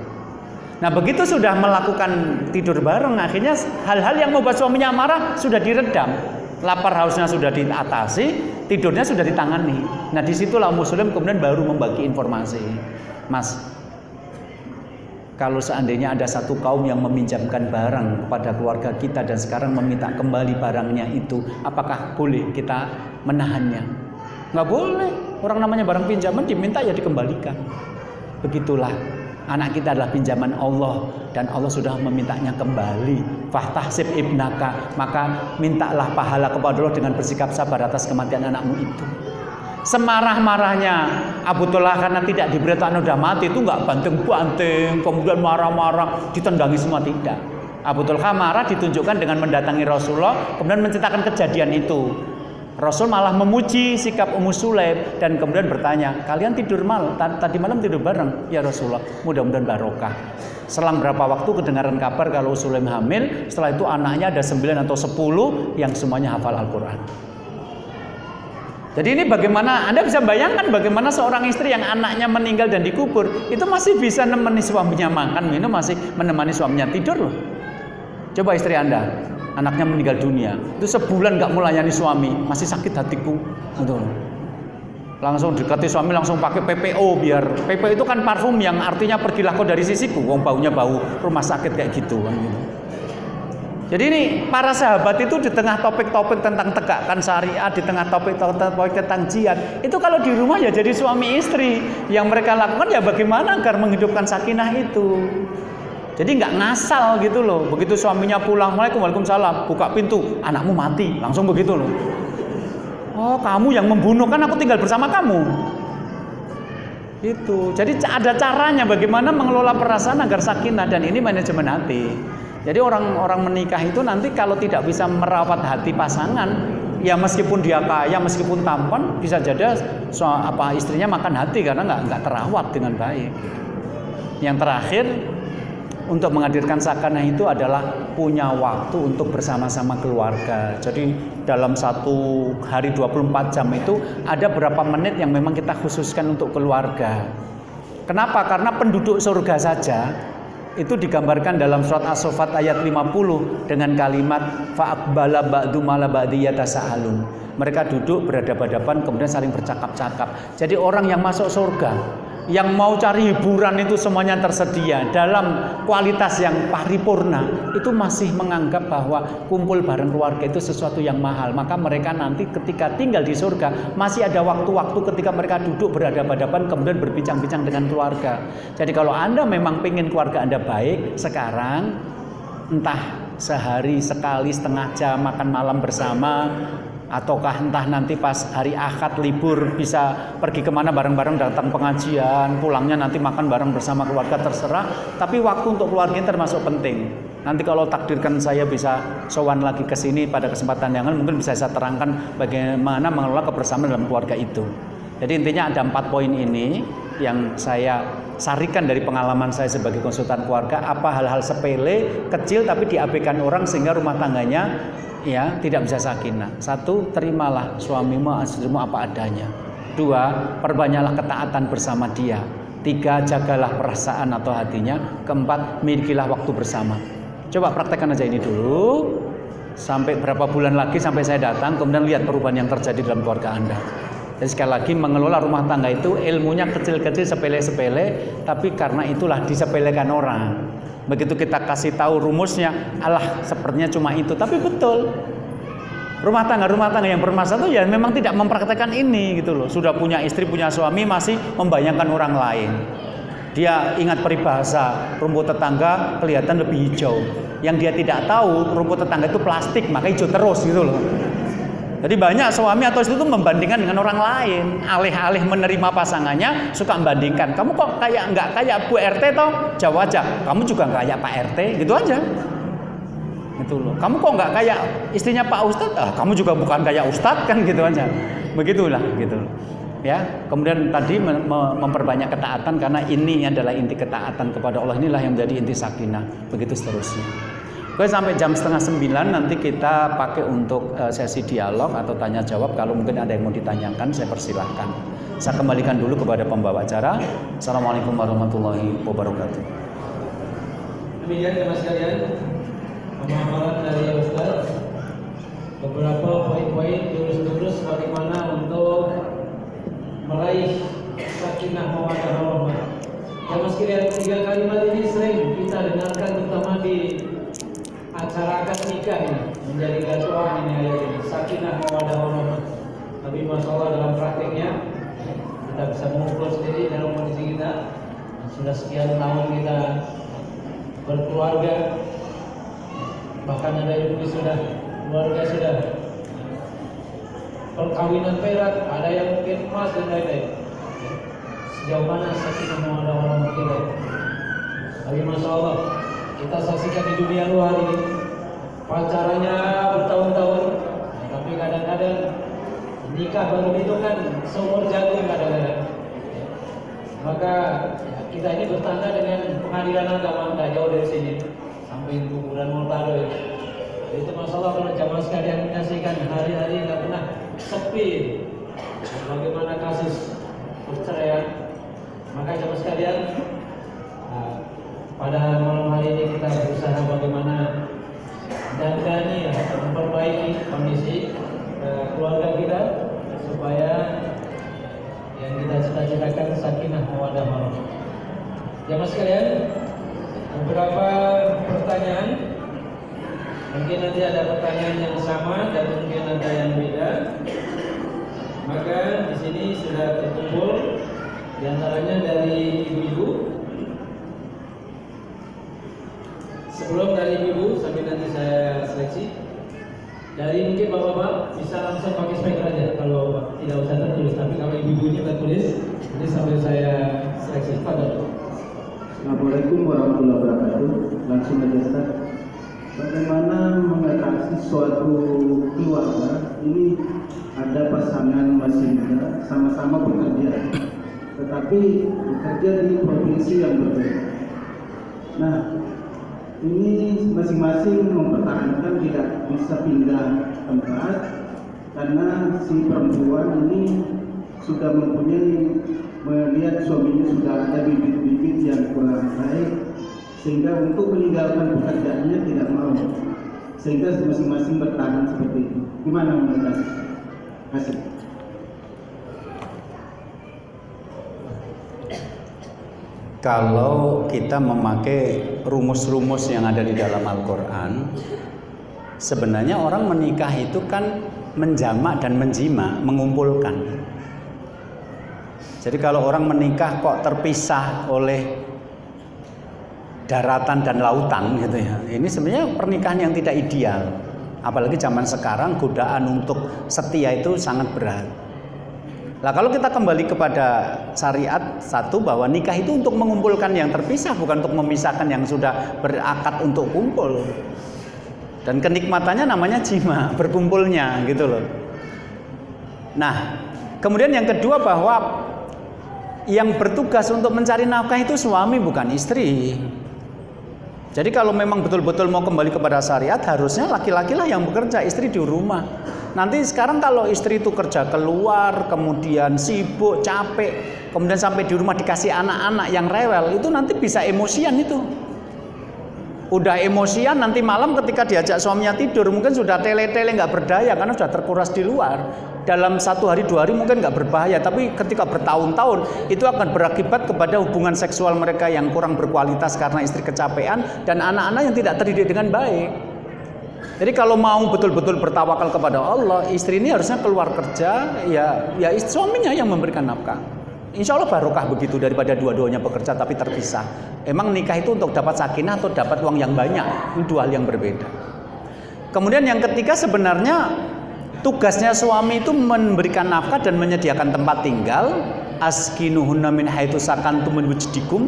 Speaker 2: Nah begitu sudah melakukan tidur bareng, akhirnya hal-hal yang membuat suaminya marah sudah diredam. Lapar hausnya sudah diatasi, tidurnya sudah ditangani. Nah disitulah Muslim kemudian baru membagi informasi. Mas, kalau seandainya ada satu kaum yang meminjamkan barang kepada keluarga kita dan sekarang meminta kembali barangnya itu, apakah boleh kita menahannya? Nggak boleh. Orang namanya barang pinjaman diminta ya dikembalikan. Begitulah. Anak kita adalah pinjaman Allah dan Allah sudah memintanya kembali. Fahtahsib ibnaka, maka mintalah pahala kepada Allah dengan bersikap sabar atas kematian anakmu itu. Semarah-marahnya Abu Talha karena tidak diberitakan udah mati itu nggak banting-banting, kemudian marah-marah, ditendangi semua, tidak. Abu Talha marah ditunjukkan dengan mendatangi Rasulullah, kemudian menceritakan kejadian itu. Rasul malah memuji sikap Ummu Sulaim dan kemudian bertanya, kalian tidur malam, tadi malam tidur bareng? Ya Rasulullah, mudah-mudahan barokah. Selang berapa waktu kedengaran kabar kalau Sulaim hamil, setelah itu anaknya ada 9 atau 10 yang semuanya hafal Al-Quran. Jadi ini bagaimana, Anda bisa bayangkan bagaimana seorang istri yang anaknya meninggal dan dikubur, itu masih bisa menemani suaminya makan, minum, masih menemani suaminya tidur loh. Coba istri Anda, anaknya meninggal dunia, itu sebulan gak melayani suami, masih sakit hatiku. Betul. Langsung dekati suami, langsung pakai PPO, biar PPO itu kan parfum yang artinya pergilah kau dari sisiku, wong baunya bau rumah sakit kayak gitu kan gitu. Jadi ini para sahabat itu di tengah topik-topik tentang tegakkan syariat, di tengah topik-topik tentang jihad, itu kalau di rumah ya jadi suami istri. Yang mereka lakukan ya bagaimana agar menghidupkan sakinah itu. Jadi nggak ngasal gitu loh. Begitu suaminya pulang, Waalaikumsalam, buka pintu, anakmu mati, langsung begitu loh. Oh kamu yang membunuh, kan aku tinggal bersama kamu. Itu. Jadi ada caranya bagaimana mengelola perasaan agar sakinah, dan ini manajemen hati. Jadi orang-orang menikah itu nanti kalau tidak bisa merawat hati pasangan, ya meskipun dia kaya, meskipun tampan, bisa jadi istrinya makan hati karena nggak terawat dengan baik. Yang terakhir, untuk menghadirkan sakinah itu adalah punya waktu untuk bersama-sama keluarga. Jadi dalam satu hari 24 jam itu ada berapa menit yang memang kita khususkan untuk keluarga. Kenapa? Karena penduduk surga saja itu digambarkan dalam surat As-Saffat ayat 50 dengan kalimat fa'aqbala ba'du mala ba'di yatasaalun. Mereka duduk berhadapan-hadapan kemudian saling bercakap-cakap. Jadi orang yang masuk surga, yang mau cari hiburan itu semuanya tersedia dalam kualitas yang paripurna, itu masih menganggap bahwa kumpul bareng keluarga itu sesuatu yang mahal. Maka mereka nanti ketika tinggal di surga masih ada waktu-waktu ketika mereka duduk berhadapan-hadapan kemudian berbincang-bincang dengan keluarga. Jadi kalau Anda memang pengen keluarga Anda baik, sekarang entah sehari sekali setengah jam makan malam bersama, ataukah entah nanti pas hari Ahad libur bisa pergi kemana bareng-bareng, datang pengajian, pulangnya nanti makan bareng bersama keluarga, terserah. Tapi waktu untuk keluarga ini termasuk penting. Nanti kalau takdirkan saya bisa sowan lagi ke sini pada kesempatan yang lain, mungkin bisa saya terangkan bagaimana mengelola kebersamaan dalam keluarga itu. Jadi intinya ada 4 poin ini yang saya sarikan dari pengalaman saya sebagai konsultan keluarga. Apa hal-hal sepele, kecil tapi diabaikan orang sehingga rumah tangganya ya tidak bisa sakinah. 1, terimalah suamimu, istrimu apa adanya. 2, perbanyaklah ketaatan bersama dia. 3, jagalah perasaan atau hatinya. 4, milikilah waktu bersama. Coba praktekkan aja ini dulu. Sampai berapa bulan lagi sampai saya datang, kemudian lihat perubahan yang terjadi dalam keluarga Anda. Jadi sekali lagi mengelola rumah tangga itu ilmunya kecil-kecil, sepele-sepele, tapi karena itulah disepelekan orang. Begitu kita kasih tahu rumusnya, alah sepertinya cuma itu, tapi betul. Rumah tangga yang bermasalah itu ya memang tidak mempraktekkan ini gitu loh. Sudah punya istri, punya suami, masih membayangkan orang lain. Dia ingat peribahasa rumput tetangga kelihatan lebih hijau. Yang dia tidak tahu rumput tetangga itu plastik, maka hijau terus gitu loh. Jadi banyak suami atau istri itu membandingkan dengan orang lain. Alih-alih menerima pasangannya, suka membandingkan. Kamu kok kayak nggak kayak Bu RT toh? Jawab aja. Kamu juga nggak kayak Pak RT, gitu aja. Gitu loh. Kamu kok nggak kayak istrinya Pak Ustadz? Kamu juga bukan kayak Ustadz kan, gitu aja. Begitulah, gitu loh. ya. Kemudian tadi memperbanyak ketaatan, karena ini adalah inti ketaatan kepada Allah, inilah yang menjadi inti sakinah, begitu seterusnya. Oke, sampai jam 8:30 nanti kita pakai untuk sesi dialog atau tanya jawab. Kalau mungkin ada yang mau ditanyakan, saya persilahkan. Saya kembalikan dulu kepada pembawa acara. Assalamualaikum warahmatullahi wabarakatuh.
Speaker 1: Demikian teman sekalian, pemahaman dari Ustaz, beberapa poin-poin jurus-jurus bagaimana untuk meraih sakinah mawaddah warahmah. Teman sekalian, 3 kalimat ini sering kita dengarkan terutama di acara akad nikah ini, menjadi doa ini ayat ini, sakinah mawaddah warahmah. Tapi masalah dalam prakteknya kita bisa mengukur sendiri dalam kondisi kita sudah sekian tahun kita berkeluarga, bahkan ada yang sudah keluarga sudah perkawinan perak, ada yang mungkin emas dan lain-lain. Sejauh mana sakinah mawaddah warahmah kita? Tapi masya Allah, kita saksikan di dunia luar ini pacarannya bertahun-tahun, tapi kadang-kadang nikah baru itu kan seumur jagung kadang-kadang. Maka kita ini bertanda dengan pengadilan agama, nggak jauh dari sini sampai kuburan Mortado itu. Itu masalah kalau jamaah sekalian menyaksikan hari-hari nggak pernah sepi. Bagaimana kasus perceraian? Maka jamaah sekalian, pada malam hari ini kita berusaha bagaimana dandani atau memperbaiki kondisi keluarga kita supaya yang kita cita-citakan sakinah mawaddah warahmah. Jamaah sekalian, beberapa pertanyaan. Mungkin nanti ada pertanyaan yang sama dan mungkin ada yang beda. Maka di sini sudah terkumpul diantaranya dari ibu-ibu. Sebelum dari ibu-ibu, sambil nanti saya seleksi. Dari mungkin bapak-bapak bisa langsung pakai speaker aja kalau tidak usah tertulis. Tapi kalau ibu-ibunya tertulis, nanti sambil saya seleksi. Pada.
Speaker 3: Assalamualaikum warahmatullahi wabarakatuh. Langsung aja Ustaz. Bagaimana mengatasi suatu keluarga ini ada pasangan masih muda, sama-sama bekerja, tetapi bekerja di provinsi yang berbeda. Nah, ini masing-masing mempertahankan tidak bisa pindah tempat karena si perempuan ini sudah mempunyai, melihat suaminya sudah ada bibit-bibit yang kurang baik, sehingga untuk meninggalkan pekerjaannya tidak mau, sehingga masing-masing bertahan seperti itu. Gimana menurut Kasih?
Speaker 2: Kalau kita memakai rumus-rumus yang ada di dalam Al-Quran, sebenarnya orang menikah itu kan menjamak dan menjima, mengumpulkan. Jadi kalau orang menikah kok terpisah oleh daratan dan lautan gitu ya, ini sebenarnya pernikahan yang tidak ideal. Apalagi zaman sekarang godaan untuk setia itu sangat berat. Nah, kalau kita kembali kepada syariat satu, bahwa nikah itu untuk mengumpulkan yang terpisah, bukan untuk memisahkan yang sudah berakad untuk kumpul. Dan kenikmatannya namanya jima, berkumpulnya gitu loh. Nah, kemudian yang kedua, bahwa yang bertugas untuk mencari nafkah itu suami, bukan istri. Jadi kalau memang betul-betul mau kembali kepada syariat, harusnya laki-laki lah yang bekerja, istri di rumah. Nanti sekarang kalau istri itu kerja keluar, kemudian sibuk, capek, kemudian sampai di rumah dikasih anak-anak yang rewel, itu nanti bisa emosian itu. Udah emosian, nanti malam ketika diajak suaminya tidur, mungkin sudah tele-tele, nggak berdaya karena sudah terkuras di luar. Dalam 1 hari 2 hari mungkin nggak berbahaya, tapi ketika bertahun-tahun itu akan berakibat kepada hubungan seksual mereka yang kurang berkualitas karena istri kecapean dan anak-anak yang tidak terdidik dengan baik. Jadi kalau mau betul-betul bertawakal kepada Allah, istri ini harusnya keluar kerja, ya suaminya yang memberikan nafkah. Insya Allah barokah begitu daripada dua-duanya bekerja tapi terpisah. Emang nikah itu untuk dapat sakinah atau dapat uang yang banyak? Itu 2 hal yang berbeda. Kemudian yang ketiga, sebenarnya tugasnya suami itu memberikan nafkah dan menyediakan tempat tinggal. Askinuhunna min haitsu sakantum min wujdikum.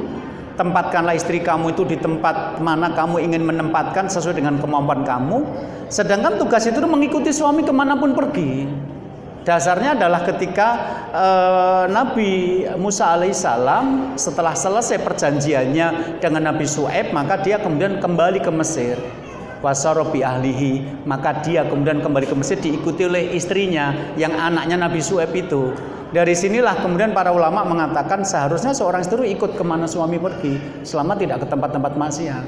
Speaker 2: Tempatkanlah istri kamu itu di tempat mana kamu ingin menempatkan sesuai dengan kemampuan kamu. Sedangkan tugas itu mengikuti suami kemanapun pergi. Dasarnya adalah ketika Nabi Musa alaihissalam setelah selesai perjanjiannya dengan Nabi Syuaib, maka dia kemudian kembali ke Mesir. Wasarabi ahlihi, maka dia kemudian kembali ke Mesir diikuti oleh istrinya yang anaknya Nabi Syuaib itu. Dari sinilah kemudian para ulama mengatakan seharusnya seorang istri ikut kemana suami pergi selama tidak ke tempat-tempat maksiat.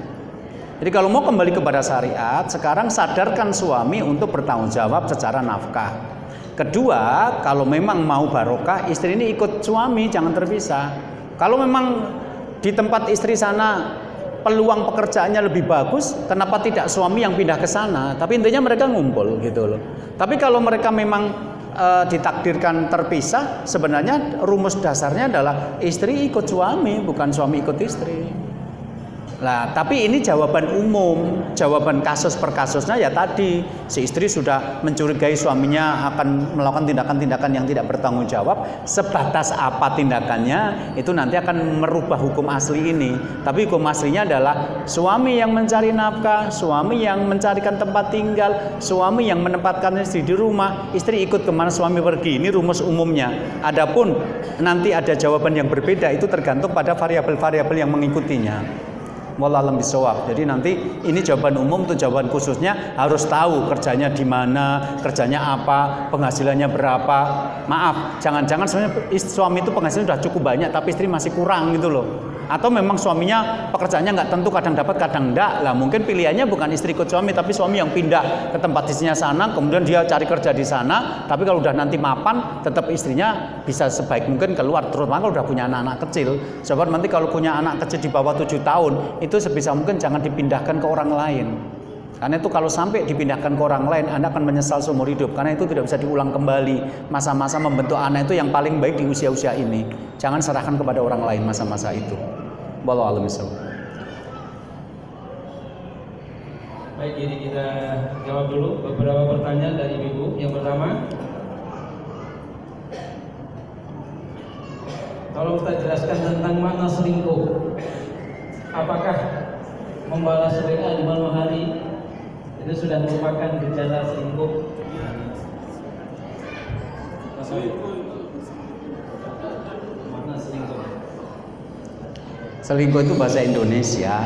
Speaker 2: Jadi kalau mau kembali kepada syariat, sekarang sadarkan suami untuk bertanggung jawab secara nafkah. Kedua, kalau memang mau barokah, istri ini ikut suami, jangan terpisah. Kalau memang di tempat istri sana peluang pekerjaannya lebih bagus, kenapa tidak suami yang pindah ke sana? Tapi intinya mereka ngumpul gitu loh. Tapi kalau mereka memang ditakdirkan terpisah, sebenarnya rumus dasarnya adalah istri ikut suami, bukan suami ikut istri. Nah, tapi ini jawaban umum, jawaban kasus per kasusnya ya tadi, si istri sudah mencurigai suaminya akan melakukan tindakan-tindakan yang tidak bertanggung jawab, sebatas apa tindakannya itu nanti akan merubah hukum asli ini. Tapi hukum aslinya adalah suami yang mencari nafkah, suami yang mencarikan tempat tinggal, suami yang menempatkan istri di rumah, istri ikut kemana suami pergi. Ini rumus umumnya. Adapun nanti ada jawaban yang berbeda, itu tergantung pada variabel-variabel yang mengikutinya. Wallahualam bisawab. Jadi nanti ini jawaban umum, tuh jawaban khususnya harus tahu kerjanya di mana, kerjanya apa, penghasilannya berapa. Maaf, jangan-jangan sebenarnya suami itu penghasilannya sudah cukup banyak tapi istri masih kurang gitu loh. Atau memang suaminya pekerjaannya nggak tentu, kadang dapat kadang enggak. Lah mungkin pilihannya bukan istri ikut suami, tapi suami yang pindah ke tempat istrinya sana, kemudian dia cari kerja di sana. Tapi kalau udah nanti mapan, tetap istrinya bisa sebaik mungkin keluar. Terutama kalau udah punya anak-anak kecil. Sebab nanti kalau punya anak kecil di bawah 7 tahun, itu sebisa mungkin jangan dipindahkan ke orang lain. Karena itu kalau sampai dipindahkan ke orang lain, Anda akan menyesal seumur hidup. Karena itu tidak bisa diulang kembali. Masa-masa membentuk anak itu yang paling baik di usia-usia ini. Jangan serahkan kepada orang lain masa-masa itu. Wallahu a'lam bishawab.
Speaker 1: Baik, jadi kita jawab dulu beberapa pertanyaan dari Ibu. Yang pertama, tolong kita jelaskan tentang makna selingkuh. Apakah membalas WA di malam hari itu sudah merupakan gejala selingkuh? Makna selingkuh.
Speaker 2: Selingkuh itu bahasa Indonesia.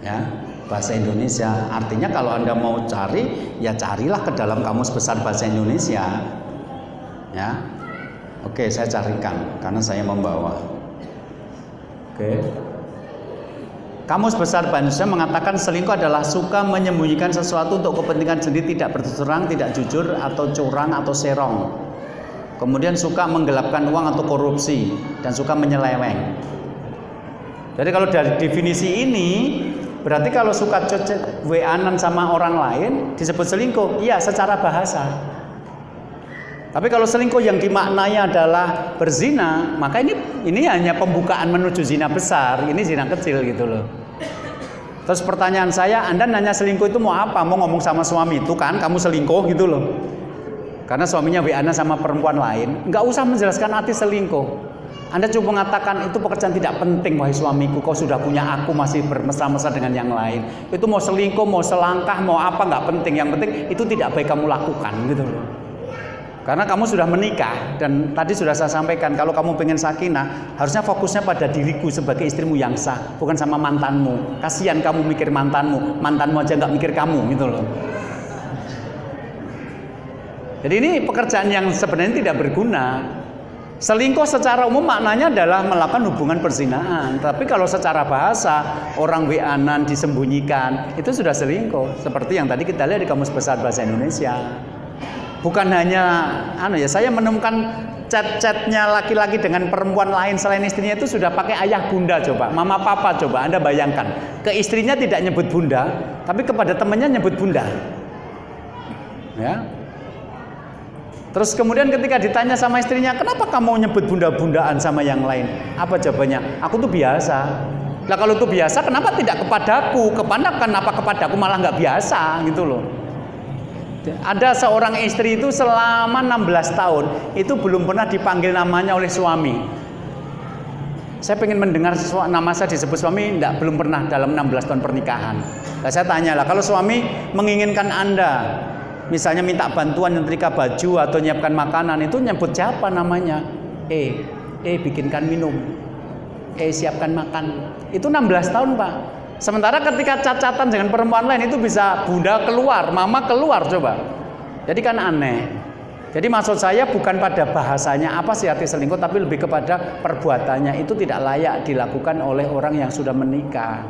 Speaker 2: Ya, bahasa Indonesia. Artinya kalau Anda mau cari, ya carilah ke dalam kamus besar bahasa Indonesia. Ya. Oke, saya carikan karena saya membawa. Oke. Kamus besar bahasa Indonesia mengatakan selingkuh adalah suka menyembunyikan sesuatu untuk kepentingan sendiri, tidak berterus terang, tidak jujur atau curang atau serong. Kemudian suka menggelapkan uang atau korupsi dan suka menyeleweng. Jadi kalau dari definisi ini berarti kalau suka WA-an sama orang lain disebut selingkuh. Iya, secara bahasa. Tapi kalau selingkuh yang dimaknai adalah berzina, maka ini hanya pembukaan menuju zina besar. Ini zina kecil gitu loh. Terus pertanyaan saya, Anda nanya selingkuh itu mau apa? Mau ngomong sama suami itu kan kamu selingkuh gitu loh. Karena suaminya WA-an sama perempuan lain, nggak usah menjelaskan arti selingkuh. Anda coba mengatakan itu pekerjaan tidak penting, wahai suamiku, kau sudah punya aku masih bermesra-mesra dengan yang lain. Itu mau selingkuh, mau selangkah, mau apa nggak penting. Yang penting itu tidak baik kamu lakukan gitu loh. Karena kamu sudah menikah dan tadi sudah saya sampaikan kalau kamu pengen sakinah harusnya fokusnya pada diriku sebagai istrimu yang sah, bukan sama mantanmu. Kasihan kamu mikir mantanmu aja nggak mikir kamu gitu loh. Jadi ini pekerjaan yang sebenarnya tidak berguna. Selingkuh secara umum maknanya adalah melakukan hubungan perzinahan. Tapi kalau secara bahasa orang WA-an disembunyikan itu sudah selingkuh. Seperti yang tadi kita lihat di Kamus Besar Bahasa Indonesia. Bukan hanya saya menemukan chat-chatnya laki-laki dengan perempuan lain selain istrinya itu sudah pakai ayah bunda coba, mama papa coba Anda bayangkan. Ke istrinya tidak nyebut bunda, tapi kepada temannya nyebut bunda. Ya. Terus kemudian ketika ditanya sama istrinya, kenapa kamu nyebut bunda-bundaan sama yang lain? Apa jawabannya? Aku tuh biasa. Lah kalau itu biasa, kenapa tidak kepadaku? Kenapa kepadaku malah nggak biasa gitu loh. Ada seorang istri itu selama 16 tahun itu belum pernah dipanggil namanya oleh suami. Saya pengen mendengar nama saya disebut suami, belum pernah dalam 16 tahun pernikahan. Nah, saya tanya lah, kalau suami menginginkan Anda misalnya minta bantuan nyetrika baju atau nyiapkan makanan, itu nyebut siapa namanya? Bikinkan minum, siapkan makan. Itu 16 tahun Pak. Sementara ketika cacatan dengan perempuan lain itu bisa bunda keluar, mama keluar coba. Jadi kan aneh. Jadi maksud saya bukan pada bahasanya apa sih arti selingkuh, tapi lebih kepada perbuatannya. Itu tidak layak dilakukan oleh orang yang sudah menikah.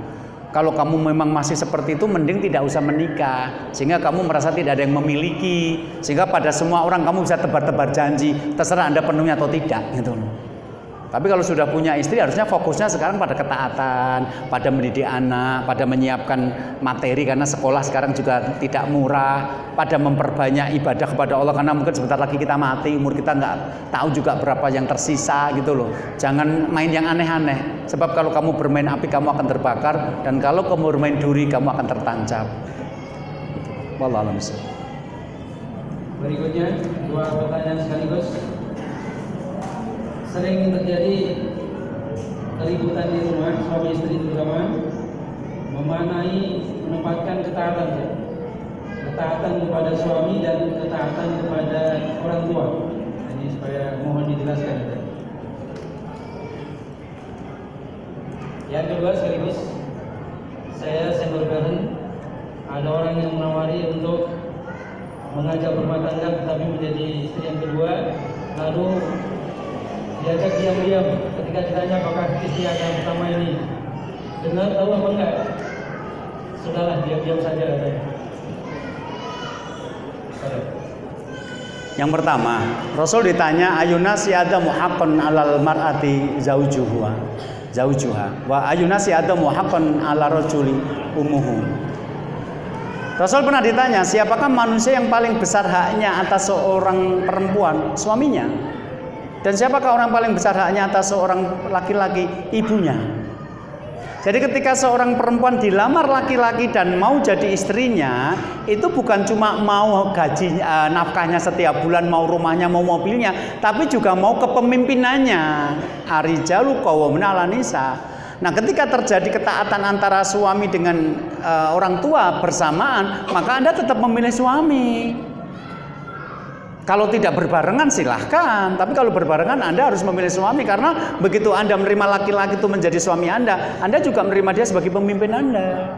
Speaker 2: Kalau kamu memang masih seperti itu, mending tidak usah menikah, sehingga kamu merasa tidak ada yang memiliki, sehingga pada semua orang kamu bisa tebar-tebar janji, terserah Anda penuhi atau tidak gitu loh. Tapi kalau sudah punya istri, harusnya fokusnya sekarang pada ketaatan, pada mendidik anak, pada menyiapkan materi, karena sekolah sekarang juga tidak murah, pada memperbanyak ibadah kepada Allah, karena mungkin sebentar lagi kita mati, umur kita nggak tahu juga berapa yang tersisa gitu loh. Jangan main yang aneh-aneh, sebab kalau kamu bermain api kamu akan terbakar, dan kalau kamu bermain duri kamu akan tertancap. Wallahu a'lam bishawab.
Speaker 1: Berikutnya 2 pertanyaan sekaligus. Sering terjadi keributan di rumah suami istri, terutama menempatkan ketaatan kepada suami dan ketaatan kepada orang tua. Ini supaya mohon dijelaskan. Yang kedua sekaligus saya berbareng, ada orang yang menawari untuk mengajak berumah tangga tetapi menjadi istri yang kedua, lalu diajak diam-diam. Ketika ditanya apakah istri yang pertama ini dengar tahu apa enggak, sudahlah diam-diam saja katanya.
Speaker 2: Yang pertama, Rasul ditanya ayuna si'adamu haqqan 'alal mar'ati zaujuha wa ayuna si'adamu haqqan 'ala rajuli ummuhu. Rasul pernah ditanya, siapakah manusia yang paling besar haknya atas seorang perempuan? Suaminya. Dan siapakah orang paling besar haknya atas seorang laki-laki? Ibunya. Jadi ketika seorang perempuan dilamar laki-laki dan mau jadi istrinya, itu bukan cuma mau gaji nafkahnya setiap bulan, mau rumahnya, mau mobilnya, tapi juga mau kepemimpinannya. Ar-rijalu qawwamuna 'alan nisa. Nah, ketika terjadi ketaatan antara suami dengan orang tua bersamaan, maka Anda tetap memilih suami. Kalau tidak berbarengan silahkan, tapi kalau berbarengan Anda harus memilih suami, karena begitu Anda menerima laki-laki itu menjadi suami Anda juga menerima dia sebagai pemimpin Anda.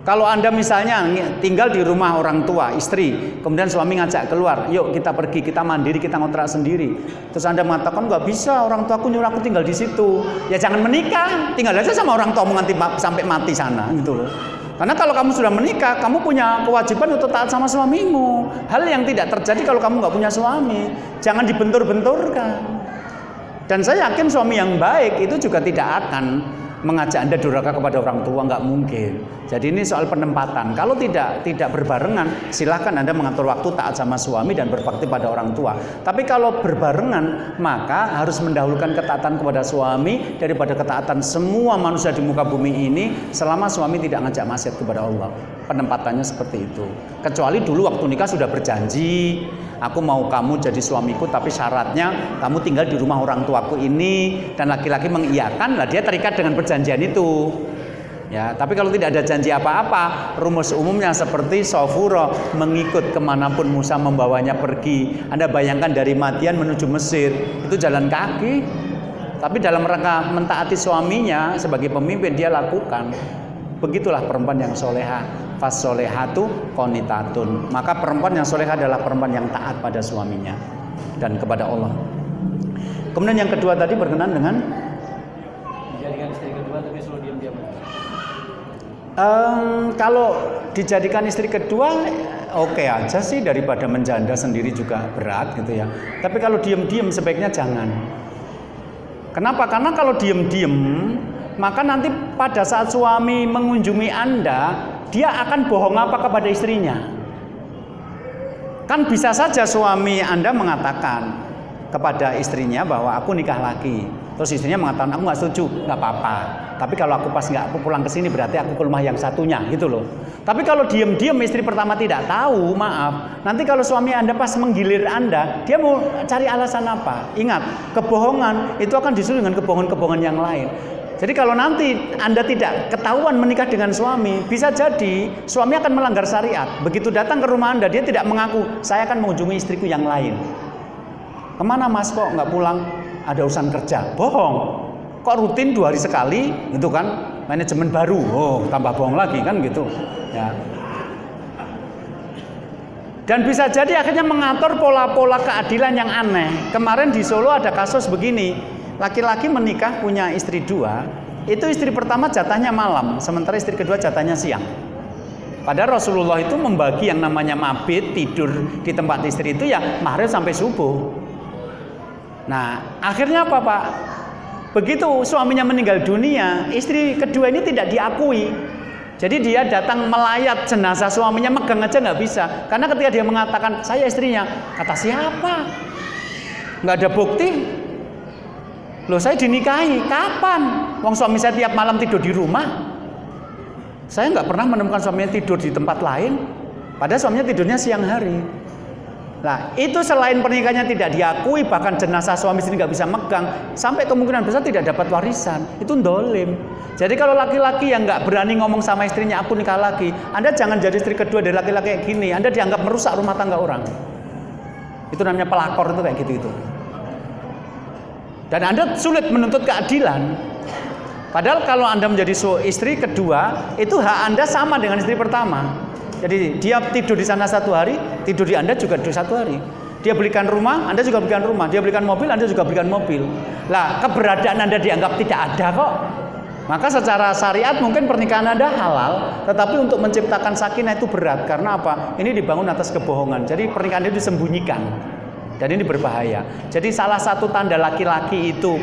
Speaker 2: Kalau Anda misalnya tinggal di rumah orang tua, istri, kemudian suami ngajak keluar, yuk kita pergi, kita mandiri, kita ngontrak sendiri. Terus Anda mengatakan nggak bisa, orang tuaku nyuruh aku tinggal di situ. Ya jangan menikah, tinggal aja sama orang tuamu nanti sampai mati sana, gitu loh. Karena kalau kamu sudah menikah, kamu punya kewajiban untuk taat sama suamimu. Hal yang tidak terjadi kalau kamu nggak punya suami. Jangan dibentur-benturkan. Dan saya yakin suami yang baik itu juga tidak akan mengajak Anda durhaka kepada orang tua, nggak mungkin. Jadi ini soal penempatan. Kalau tidak berbarengan, silahkan Anda mengatur waktu taat sama suami dan berbakti pada orang tua. Tapi kalau berbarengan, maka harus mendahulukan ketaatan kepada suami daripada ketaatan semua manusia di muka bumi ini, selama suami tidak ngajak maksiat kepada Allah. Penempatannya seperti itu. Kecuali dulu waktu nikah sudah berjanji, aku mau kamu jadi suamiku, tapi syaratnya kamu tinggal di rumah orang tuaku ini, dan laki-laki mengiyakan, lah dia terikat dengan perjanjian itu. Ya, tapi kalau tidak ada janji apa-apa, rumus umumnya seperti Safura mengikut kemanapun Musa membawanya pergi. Anda bayangkan dari Madian menuju Mesir, itu jalan kaki. Tapi dalam rangka mentaati suaminya sebagai pemimpin, dia lakukan. Begitulah perempuan yang soleha. Fasolehatu qonitatun. Maka perempuan yang soleha adalah perempuan yang taat pada suaminya dan kepada Allah. Kemudian yang kedua tadi berkenan dengan
Speaker 1: Dijadikan istri kedua tapi selalu diam-diam.
Speaker 2: Kalau dijadikan istri kedua oke aja sih, daripada menjanda sendiri juga berat gitu ya. Tapi kalau diem-diem sebaiknya jangan. Kenapa? Karena kalau diem-diem maka nanti pada saat suami mengunjungi Anda, dia akan bohong apa kepada istrinya. Kan bisa saja suami Anda mengatakan kepada istrinya bahwa aku nikah lagi. Terus istrinya mengatakan aku nggak setuju, nggak apa-apa. Tapi kalau aku aku pulang ke sini berarti aku ke rumah yang satunya gitu loh. Tapi kalau diam-diam istri pertama tidak tahu, maaf. Nanti kalau suami Anda pas menggilir Anda, dia mau cari alasan apa? Ingat, kebohongan itu akan disusul dengan kebohongan-kebohongan yang lain. Jadi kalau nanti Anda tidak ketahuan menikah dengan suami, bisa jadi suami akan melanggar syariat. Begitu datang ke rumah Anda, dia tidak mengaku, saya akan mengunjungi istriku yang lain. Kemana mas, kok nggak pulang? Ada urusan kerja. Bohong. Kok rutin 2 hari sekali, gitu kan? Manajemen baru. Oh, tambah bohong lagi kan gitu. Ya. Dan bisa jadi akhirnya mengatur pola-pola keadilan yang aneh. Kemarin di Solo ada kasus begini. Laki-laki menikah punya istri 2, itu istri pertama jatahnya malam, sementara istri kedua jatahnya siang. Padahal Rasulullah itu membagi yang namanya mabit, tidur di tempat istri itu ya maghrib sampai subuh. Nah, akhirnya apa Pak? Begitu suaminya meninggal dunia, istri kedua ini tidak diakui. Jadi dia datang melayat jenazah suaminya, megang aja nggak bisa. Karena ketika dia mengatakan, saya istrinya, kata siapa? Nggak ada bukti. Loh, saya dinikahi, kapan? Wong suami saya tiap malam tidur di rumah. Saya nggak pernah menemukan suaminya tidur di tempat lain. Padahal suaminya tidurnya siang hari. Nah, itu selain pernikahannya tidak diakui, bahkan jenazah suami sendiri nggak bisa megang, sampai kemungkinan besar tidak dapat warisan. Itu dolim. Jadi kalau laki-laki yang nggak berani ngomong sama istrinya, aku nikah lagi, Anda jangan jadi istri kedua dari laki-laki kayak gini. Anda dianggap merusak rumah tangga orang. Itu namanya pelakor, itu kayak gitu. Dan Anda sulit menuntut keadilan. Padahal kalau Anda menjadi istri kedua, itu hak Anda sama dengan istri pertama. Jadi dia tidur di sana 1 hari, tidur di Anda juga 1 hari. Dia belikan rumah, Anda juga belikan rumah. Dia belikan mobil, Anda juga belikan mobil. Lah, keberadaan Anda dianggap tidak ada kok. Maka secara syariat mungkin pernikahan Anda halal, tetapi untuk menciptakan sakinah itu berat. Karena apa? Ini dibangun atas kebohongan. Jadi pernikahan itu disembunyikan. Dan ini berbahaya. Jadi salah satu tanda laki-laki itu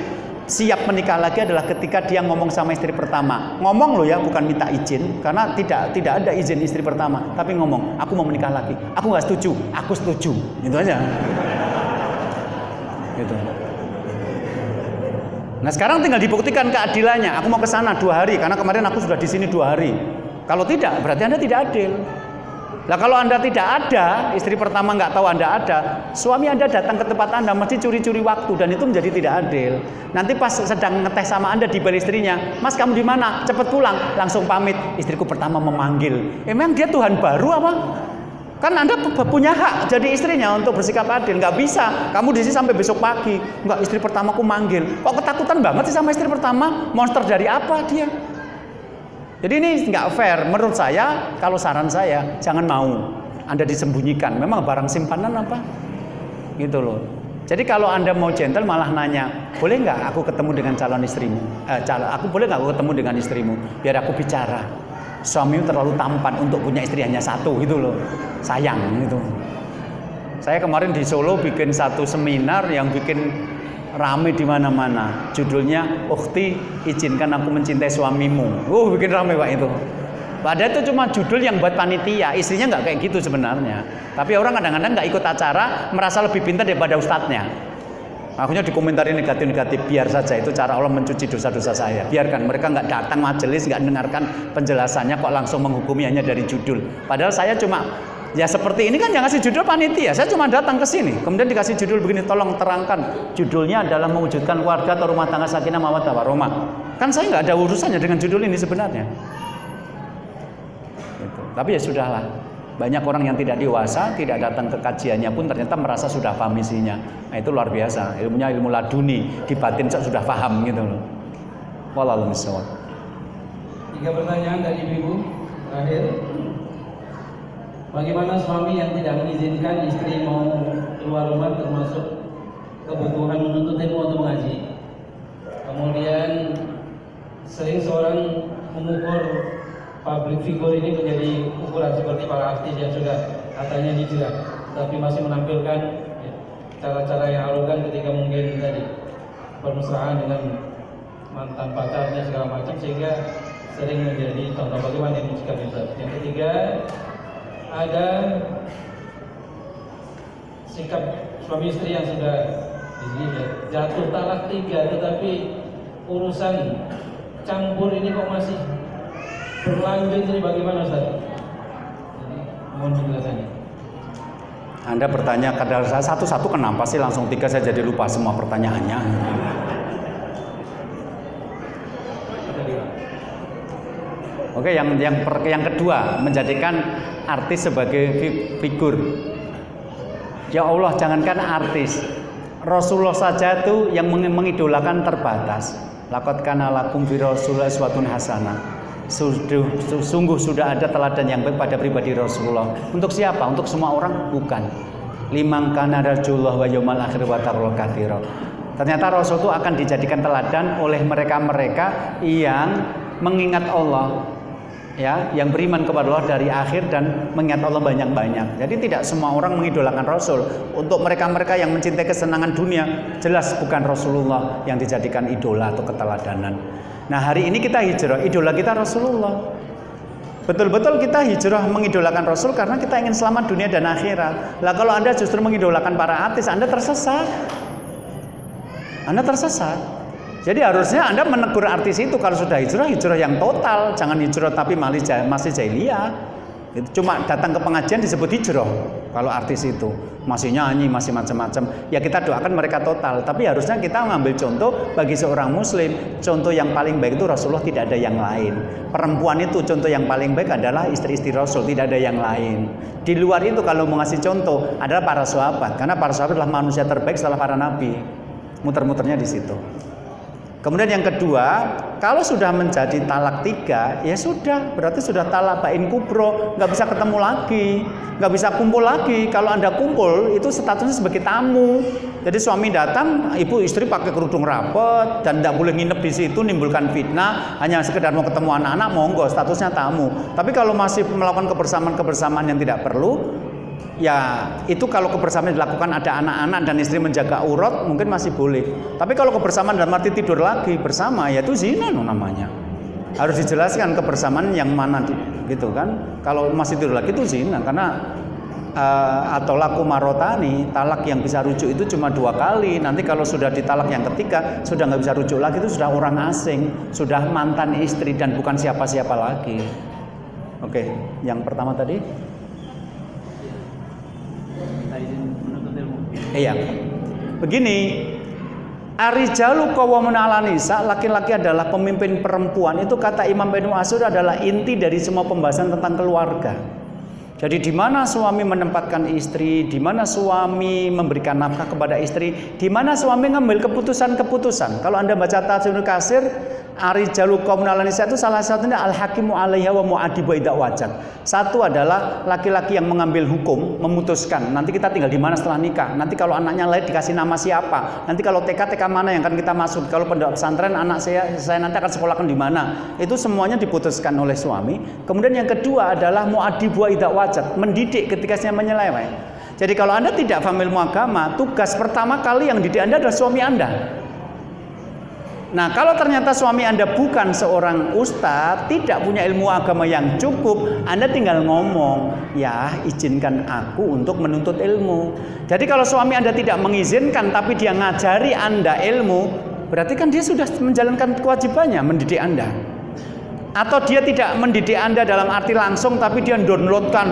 Speaker 2: siap menikah lagi adalah ketika dia ngomong sama istri pertama. Ngomong loh ya, bukan minta izin. Karena tidak ada izin istri pertama. Tapi ngomong, aku mau menikah lagi. Aku nggak setuju, aku setuju. Gitu aja. Gitu. Nah sekarang tinggal dibuktikan keadilannya. Aku mau ke sana 2 hari karena kemarin aku sudah di sini 2 hari. Kalau tidak, berarti Anda tidak adil. Nah kalau Anda tidak ada, istri pertama nggak tahu Anda ada, suami Anda datang ke tempat Anda mesti curi-curi waktu dan itu menjadi tidak adil. Nanti pas sedang ngetes sama Anda di balik istrinya, Mas kamu di mana? Cepet pulang, langsung pamit. Istriku pertama memanggil. Emang dia Tuhan baru apa? Kan Anda punya hak jadi istrinya untuk bersikap adil. Nggak bisa, kamu di sini sampai besok pagi. Nggak, istri pertamaku manggil. Kok ketakutan banget sih sama istri pertama? Monster dari apa dia? Jadi ini nggak fair. Menurut saya, kalau saran saya, jangan mau Anda disembunyikan. Memang barang simpanan apa? Gitu loh. Jadi kalau Anda mau gentle malah nanya, boleh nggak aku ketemu dengan calon istrimu? Aku boleh nggak aku ketemu dengan istrimu? Biar aku bicara. Suamimu terlalu tampan untuk punya istri hanya 1 gitu loh. Sayang gitu. Saya kemarin di Solo bikin satu seminar yang bikin rame di mana-mana. Judulnya, Ukhti, izinkan aku mencintai suamimu. Bikin rame Pak itu. Padahal itu cuma judul yang buat panitia. Istrinya nggak kayak gitu sebenarnya. Tapi orang kadang-kadang nggak ikut acara, merasa lebih pintar daripada ustadznya. Akhirnya dikomentari negatif-negatif. Biar saja, itu cara Allah mencuci dosa-dosa saya. Biarkan mereka nggak datang majelis, nggak dengarkan penjelasannya, kok langsung menghukumi hanya dari judul. Padahal saya cuma ya seperti ini kan yang ngasih judul panitia. Saya cuma datang ke sini, kemudian dikasih judul begini, tolong terangkan. Judulnya adalah mewujudkan keluarga atau rumah tangga sakinah mawaddah warahmah. Kan saya nggak ada urusannya dengan judul ini sebenarnya. Gitu. Tapi ya sudahlah. Banyak orang yang tidak dewasa, tidak datang ke kajiannya pun ternyata merasa sudah paham isinya. Nah itu luar biasa. Ilmunya ilmu laduni, di batin sudah paham gitu loh. Wallahu a'lam bishawab.
Speaker 4: 3 pertanyaan dari ibu terakhir. Bagaimana suami yang tidak mengizinkan istri mau keluar rumah termasuk kebutuhan menuntut ilmu atau mengaji? Kemudian sering seorang mengukur public figure ini menjadi ukuran seperti para artis yang sudah katanya hijrah, tapi masih menampilkan cara-cara yang arogan ketika mungkin tadi bermesraan dengan mantan pacarnya segala macam, sehingga sering menjadi contoh bagaimana yang mencegah itu. Yang ketiga, ada sikap suami istri yang sudah jatuh talak 3, tetapi urusan campur ini kok masih berlanjut, ini bagaimana Ustaz? Jadi mohon penjelasannya.
Speaker 2: Anda bertanya kadang saya satu-satu, kenapa sih langsung 3, saya jadi lupa semua pertanyaannya. Oke, yang kedua, menjadikan artis sebagai figur. Ya Allah, jangankan artis, Rasulullah saja itu yang mengidolakan terbatas. Laqad kana lakum fi Rasulillah uswatun hasanah. Sungguh sudah ada teladan yang baik pada pribadi Rasulullah. Untuk siapa? Untuk semua orang? Bukan. Liman kana rajulullah wa yaumal akhir wa taqwa katsira. Ternyata Rasul itu akan dijadikan teladan oleh mereka-mereka yang mengingat Allah, ya, yang beriman kepada Allah dari akhir dan mengingat Allah banyak-banyak. Jadi tidak semua orang mengidolakan Rasul. Untuk mereka-mereka yang mencintai kesenangan dunia, jelas bukan Rasulullah yang dijadikan idola atau keteladanan. Nah, hari ini kita hijrah, idola kita Rasulullah. Betul-betul kita hijrah mengidolakan Rasul karena kita ingin selamat dunia dan akhirat. Lah kalau Anda justru mengidolakan para artis, Anda tersesat. Anda tersesat. Jadi harusnya Anda menegur artis itu kalau sudah hijrah, hijrah yang total. Jangan hijrah tapi masih jahiliyah. Itu cuma datang ke pengajian disebut hijrah. Kalau artis itu masih nyanyi, masih macam-macam. Ya kita doakan mereka total. Tapi harusnya kita mengambil contoh bagi seorang muslim. Contoh yang paling baik itu Rasulullah, tidak ada yang lain. Perempuan itu contoh yang paling baik adalah istri-istri Rasul, tidak ada yang lain. Di luar itu kalau mau ngasih contoh adalah para sahabat. Karena para sahabat adalah manusia terbaik setelah para nabi. Muter-muternya di situ. Kemudian yang kedua, kalau sudah menjadi talak 3, ya sudah, berarti sudah talak bain kubro, nggak bisa ketemu lagi, nggak bisa kumpul lagi. Kalau Anda kumpul, itu statusnya sebagai tamu. Jadi suami datang, ibu istri pakai kerudung rapet dan tidak boleh nginep di situ, nimbulkan fitnah. Hanya sekedar mau ketemu anak-anak, monggo, statusnya tamu. Tapi kalau masih melakukan kebersamaan-kebersamaan yang tidak perlu, ya itu kalau kebersamaan dilakukan ada anak-anak dan istri menjaga aurat mungkin masih boleh. Tapi kalau kebersamaan dalam arti tidur lagi bersama, ya itu zina namanya. Harus dijelaskan kebersamaan yang mana gitu kan. Kalau masih tidur lagi itu zina karena atau laku marotani, talak yang bisa rujuk itu cuma 2 kali. Nanti kalau sudah ditalak yang ketiga sudah nggak bisa rujuk lagi, itu sudah orang asing, sudah mantan istri dan bukan siapa-siapa lagi. Oke, yang pertama tadi. Iya. Begini, arijalu qawwamun 'alan nisa, laki-laki adalah pemimpin perempuan. Itu kata Imam Ibnu Ashur adalah inti dari semua pembahasan tentang keluarga. Jadi di mana suami menempatkan istri, di mana suami memberikan nafkah kepada istri, di mana suami mengambil keputusan-keputusan. Kalau Anda baca Tafsirul Katsir, arijalu qawwamun 'alan nisa itu salah satunya al-hakimu 'alaiha wa mu'adibu idza wajad. Satu adalah laki-laki yang mengambil hukum, memutuskan nanti kita tinggal di mana setelah nikah, nanti kalau anaknya lahir dikasih nama siapa, nanti kalau TK mana yang akan kita masuk, kalau pondok pesantren anak saya nanti akan sekolahkan di mana. Itu semuanya diputuskan oleh suami. Kemudian yang kedua adalah mu'adibu idza wajad, mendidik ketika saya menyeleweng. Jadi kalau Anda tidak paham ilmu agama, tugas pertama kali yang didik Anda adalah suami Anda. Nah, kalau ternyata suami Anda bukan seorang ustadz, tidak punya ilmu agama yang cukup, Anda tinggal ngomong, ya izinkan aku untuk menuntut ilmu. Jadi kalau suami Anda tidak mengizinkan, tapi dia ngajari Anda ilmu, berarti kan dia sudah menjalankan kewajibannya mendidik Anda. Atau dia tidak mendidik Anda dalam arti langsung, tapi dia downloadkan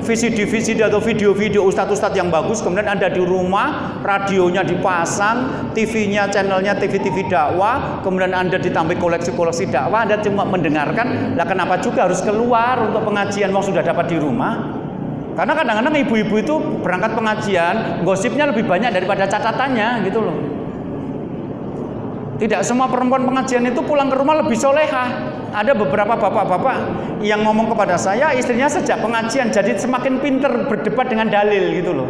Speaker 2: VCD atau video-video ustadz-ustadz yang bagus, kemudian Anda di rumah, radionya dipasang, TV-nya, channelnya TV-TV dakwah, kemudian Anda ditambah koleksi-koleksi dakwah, Anda cuma mendengarkan. Lah kenapa juga harus keluar untuk pengajian, mau sudah dapat di rumah? Karena kadang-kadang ibu-ibu itu berangkat pengajian, gosipnya lebih banyak daripada catatannya, gitu loh. Tidak semua perempuan pengajian itu pulang ke rumah lebih solehah. Ada beberapa bapak-bapak yang ngomong kepada saya, istrinya sejak pengajian jadi semakin pinter berdebat dengan dalil gitu loh.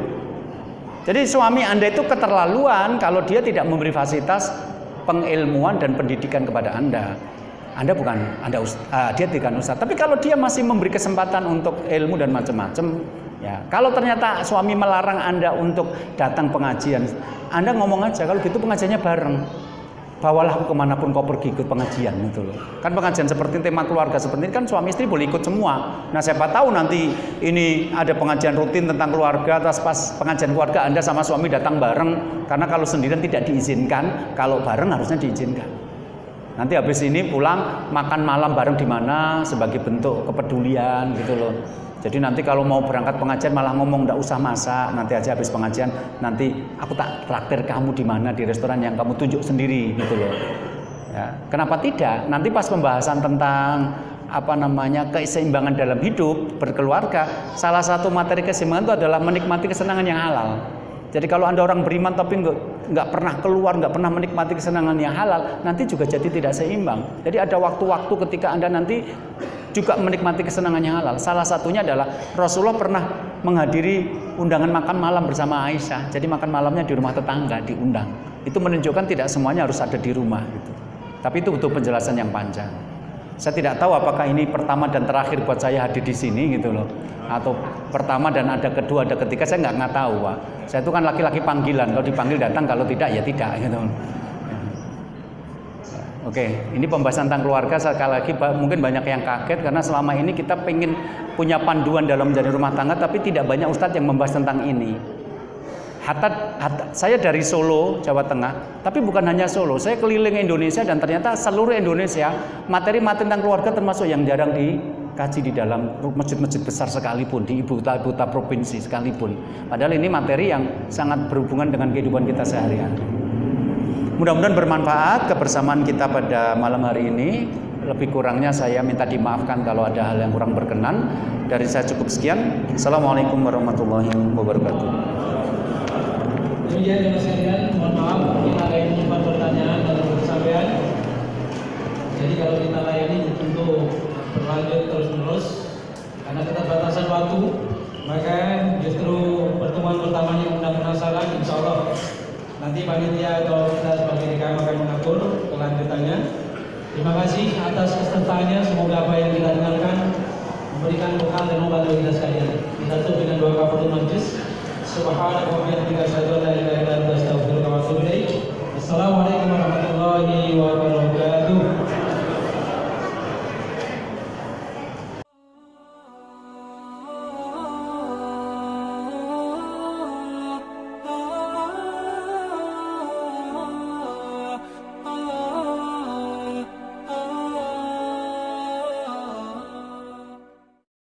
Speaker 2: Jadi suami Anda itu keterlaluan kalau dia tidak memberi fasilitas pengilmuan dan pendidikan kepada Anda. Dia tidak ustaz. Tapi kalau dia masih memberi kesempatan untuk ilmu dan macam-macam, ya. Kalau ternyata suami melarang Anda untuk datang pengajian, Anda ngomong aja kalau gitu pengajiannya bareng. Bawalah aku kemanapun kau pergi ikut pengajian gitu loh. Kan pengajian seperti tema keluarga seperti ini kan suami istri boleh ikut semua. Nah siapa tahu nanti ini ada pengajian rutin tentang keluarga, terus pas pengajian keluarga Anda sama suami datang bareng. Karena kalau sendirian tidak diizinkan, kalau bareng harusnya diizinkan. Nanti habis ini pulang makan malam bareng di mana sebagai bentuk kepedulian gitu loh. Jadi nanti kalau mau berangkat pengajian malah ngomong nggak usah masak, nanti aja habis pengajian nanti aku tak traktir kamu di mana di restoran yang kamu tunjuk sendiri gitu loh. Ya, kenapa tidak? Nanti pas pembahasan tentang keseimbangan dalam hidup berkeluarga, salah satu materi keseimbangan itu adalah menikmati kesenangan yang halal. Jadi kalau Anda orang beriman tapi nggak pernah keluar, nggak pernah menikmati kesenangan yang halal, nanti juga jadi tidak seimbang. Jadi ada waktu-waktu ketika Anda nanti juga menikmati kesenangan yang halal. Salah satunya adalah Rasulullah pernah menghadiri undangan makan malam bersama Aisyah. Jadi makan malamnya di rumah tetangga, diundang. Itu menunjukkan tidak semuanya harus ada di rumah gitu. Tapi itu butuh penjelasan yang panjang. Saya tidak tahu apakah ini pertama dan terakhir buat saya hadir di sini gitu loh, atau pertama dan ada kedua, ada ketiga, saya nggak tahu, Pak. Saya itu kan laki-laki panggilan, kalau dipanggil datang, kalau tidak ya tidak gitu. Oke, ini pembahasan tentang keluarga. Sekali lagi mungkin banyak yang kaget karena selama ini kita pengen punya panduan dalam menjalani rumah tangga, tapi tidak banyak ustadz yang membahas tentang ini. Saya dari Solo, Jawa Tengah, tapi bukan hanya Solo, saya keliling Indonesia dan ternyata seluruh Indonesia materi-materi tentang keluarga termasuk yang jarang dikaji di dalam masjid-masjid besar sekalipun, di ibu kota provinsi sekalipun. Padahal ini materi yang sangat berhubungan dengan kehidupan kita sehari-hari. Mudah-mudahan bermanfaat kebersamaan kita pada malam hari ini. Lebih kurangnya saya minta dimaafkan kalau ada hal yang kurang berkenan. Dari saya cukup sekian. Assalamualaikum warahmatullahi wabarakatuh.
Speaker 1: Demikian yang sekalian, mohon maaf kita ada yang menyimpan pertanyaan dalam kesampaian. Jadi kalau kita layani tentu berlanjut terus-menerus karena keterbatasan waktu, maka justru pertemuan pertamanya undang penasaran, insya Allah nanti panitia atau kita sebagai DKM akan mengatur kelanjutannya. Terima kasih atas kesertaannya, semoga apa yang kita dengarkan memberikan bekal dan membantu kita sekalian. Kita tutup dengan doa kafaratul majlis. Subhanallah wa bihamdihi asyhadu an la ilaha illa anta astaghfiruka wa atubu ilaik. Assalamualaikum warahmatullahi wabarakatuh.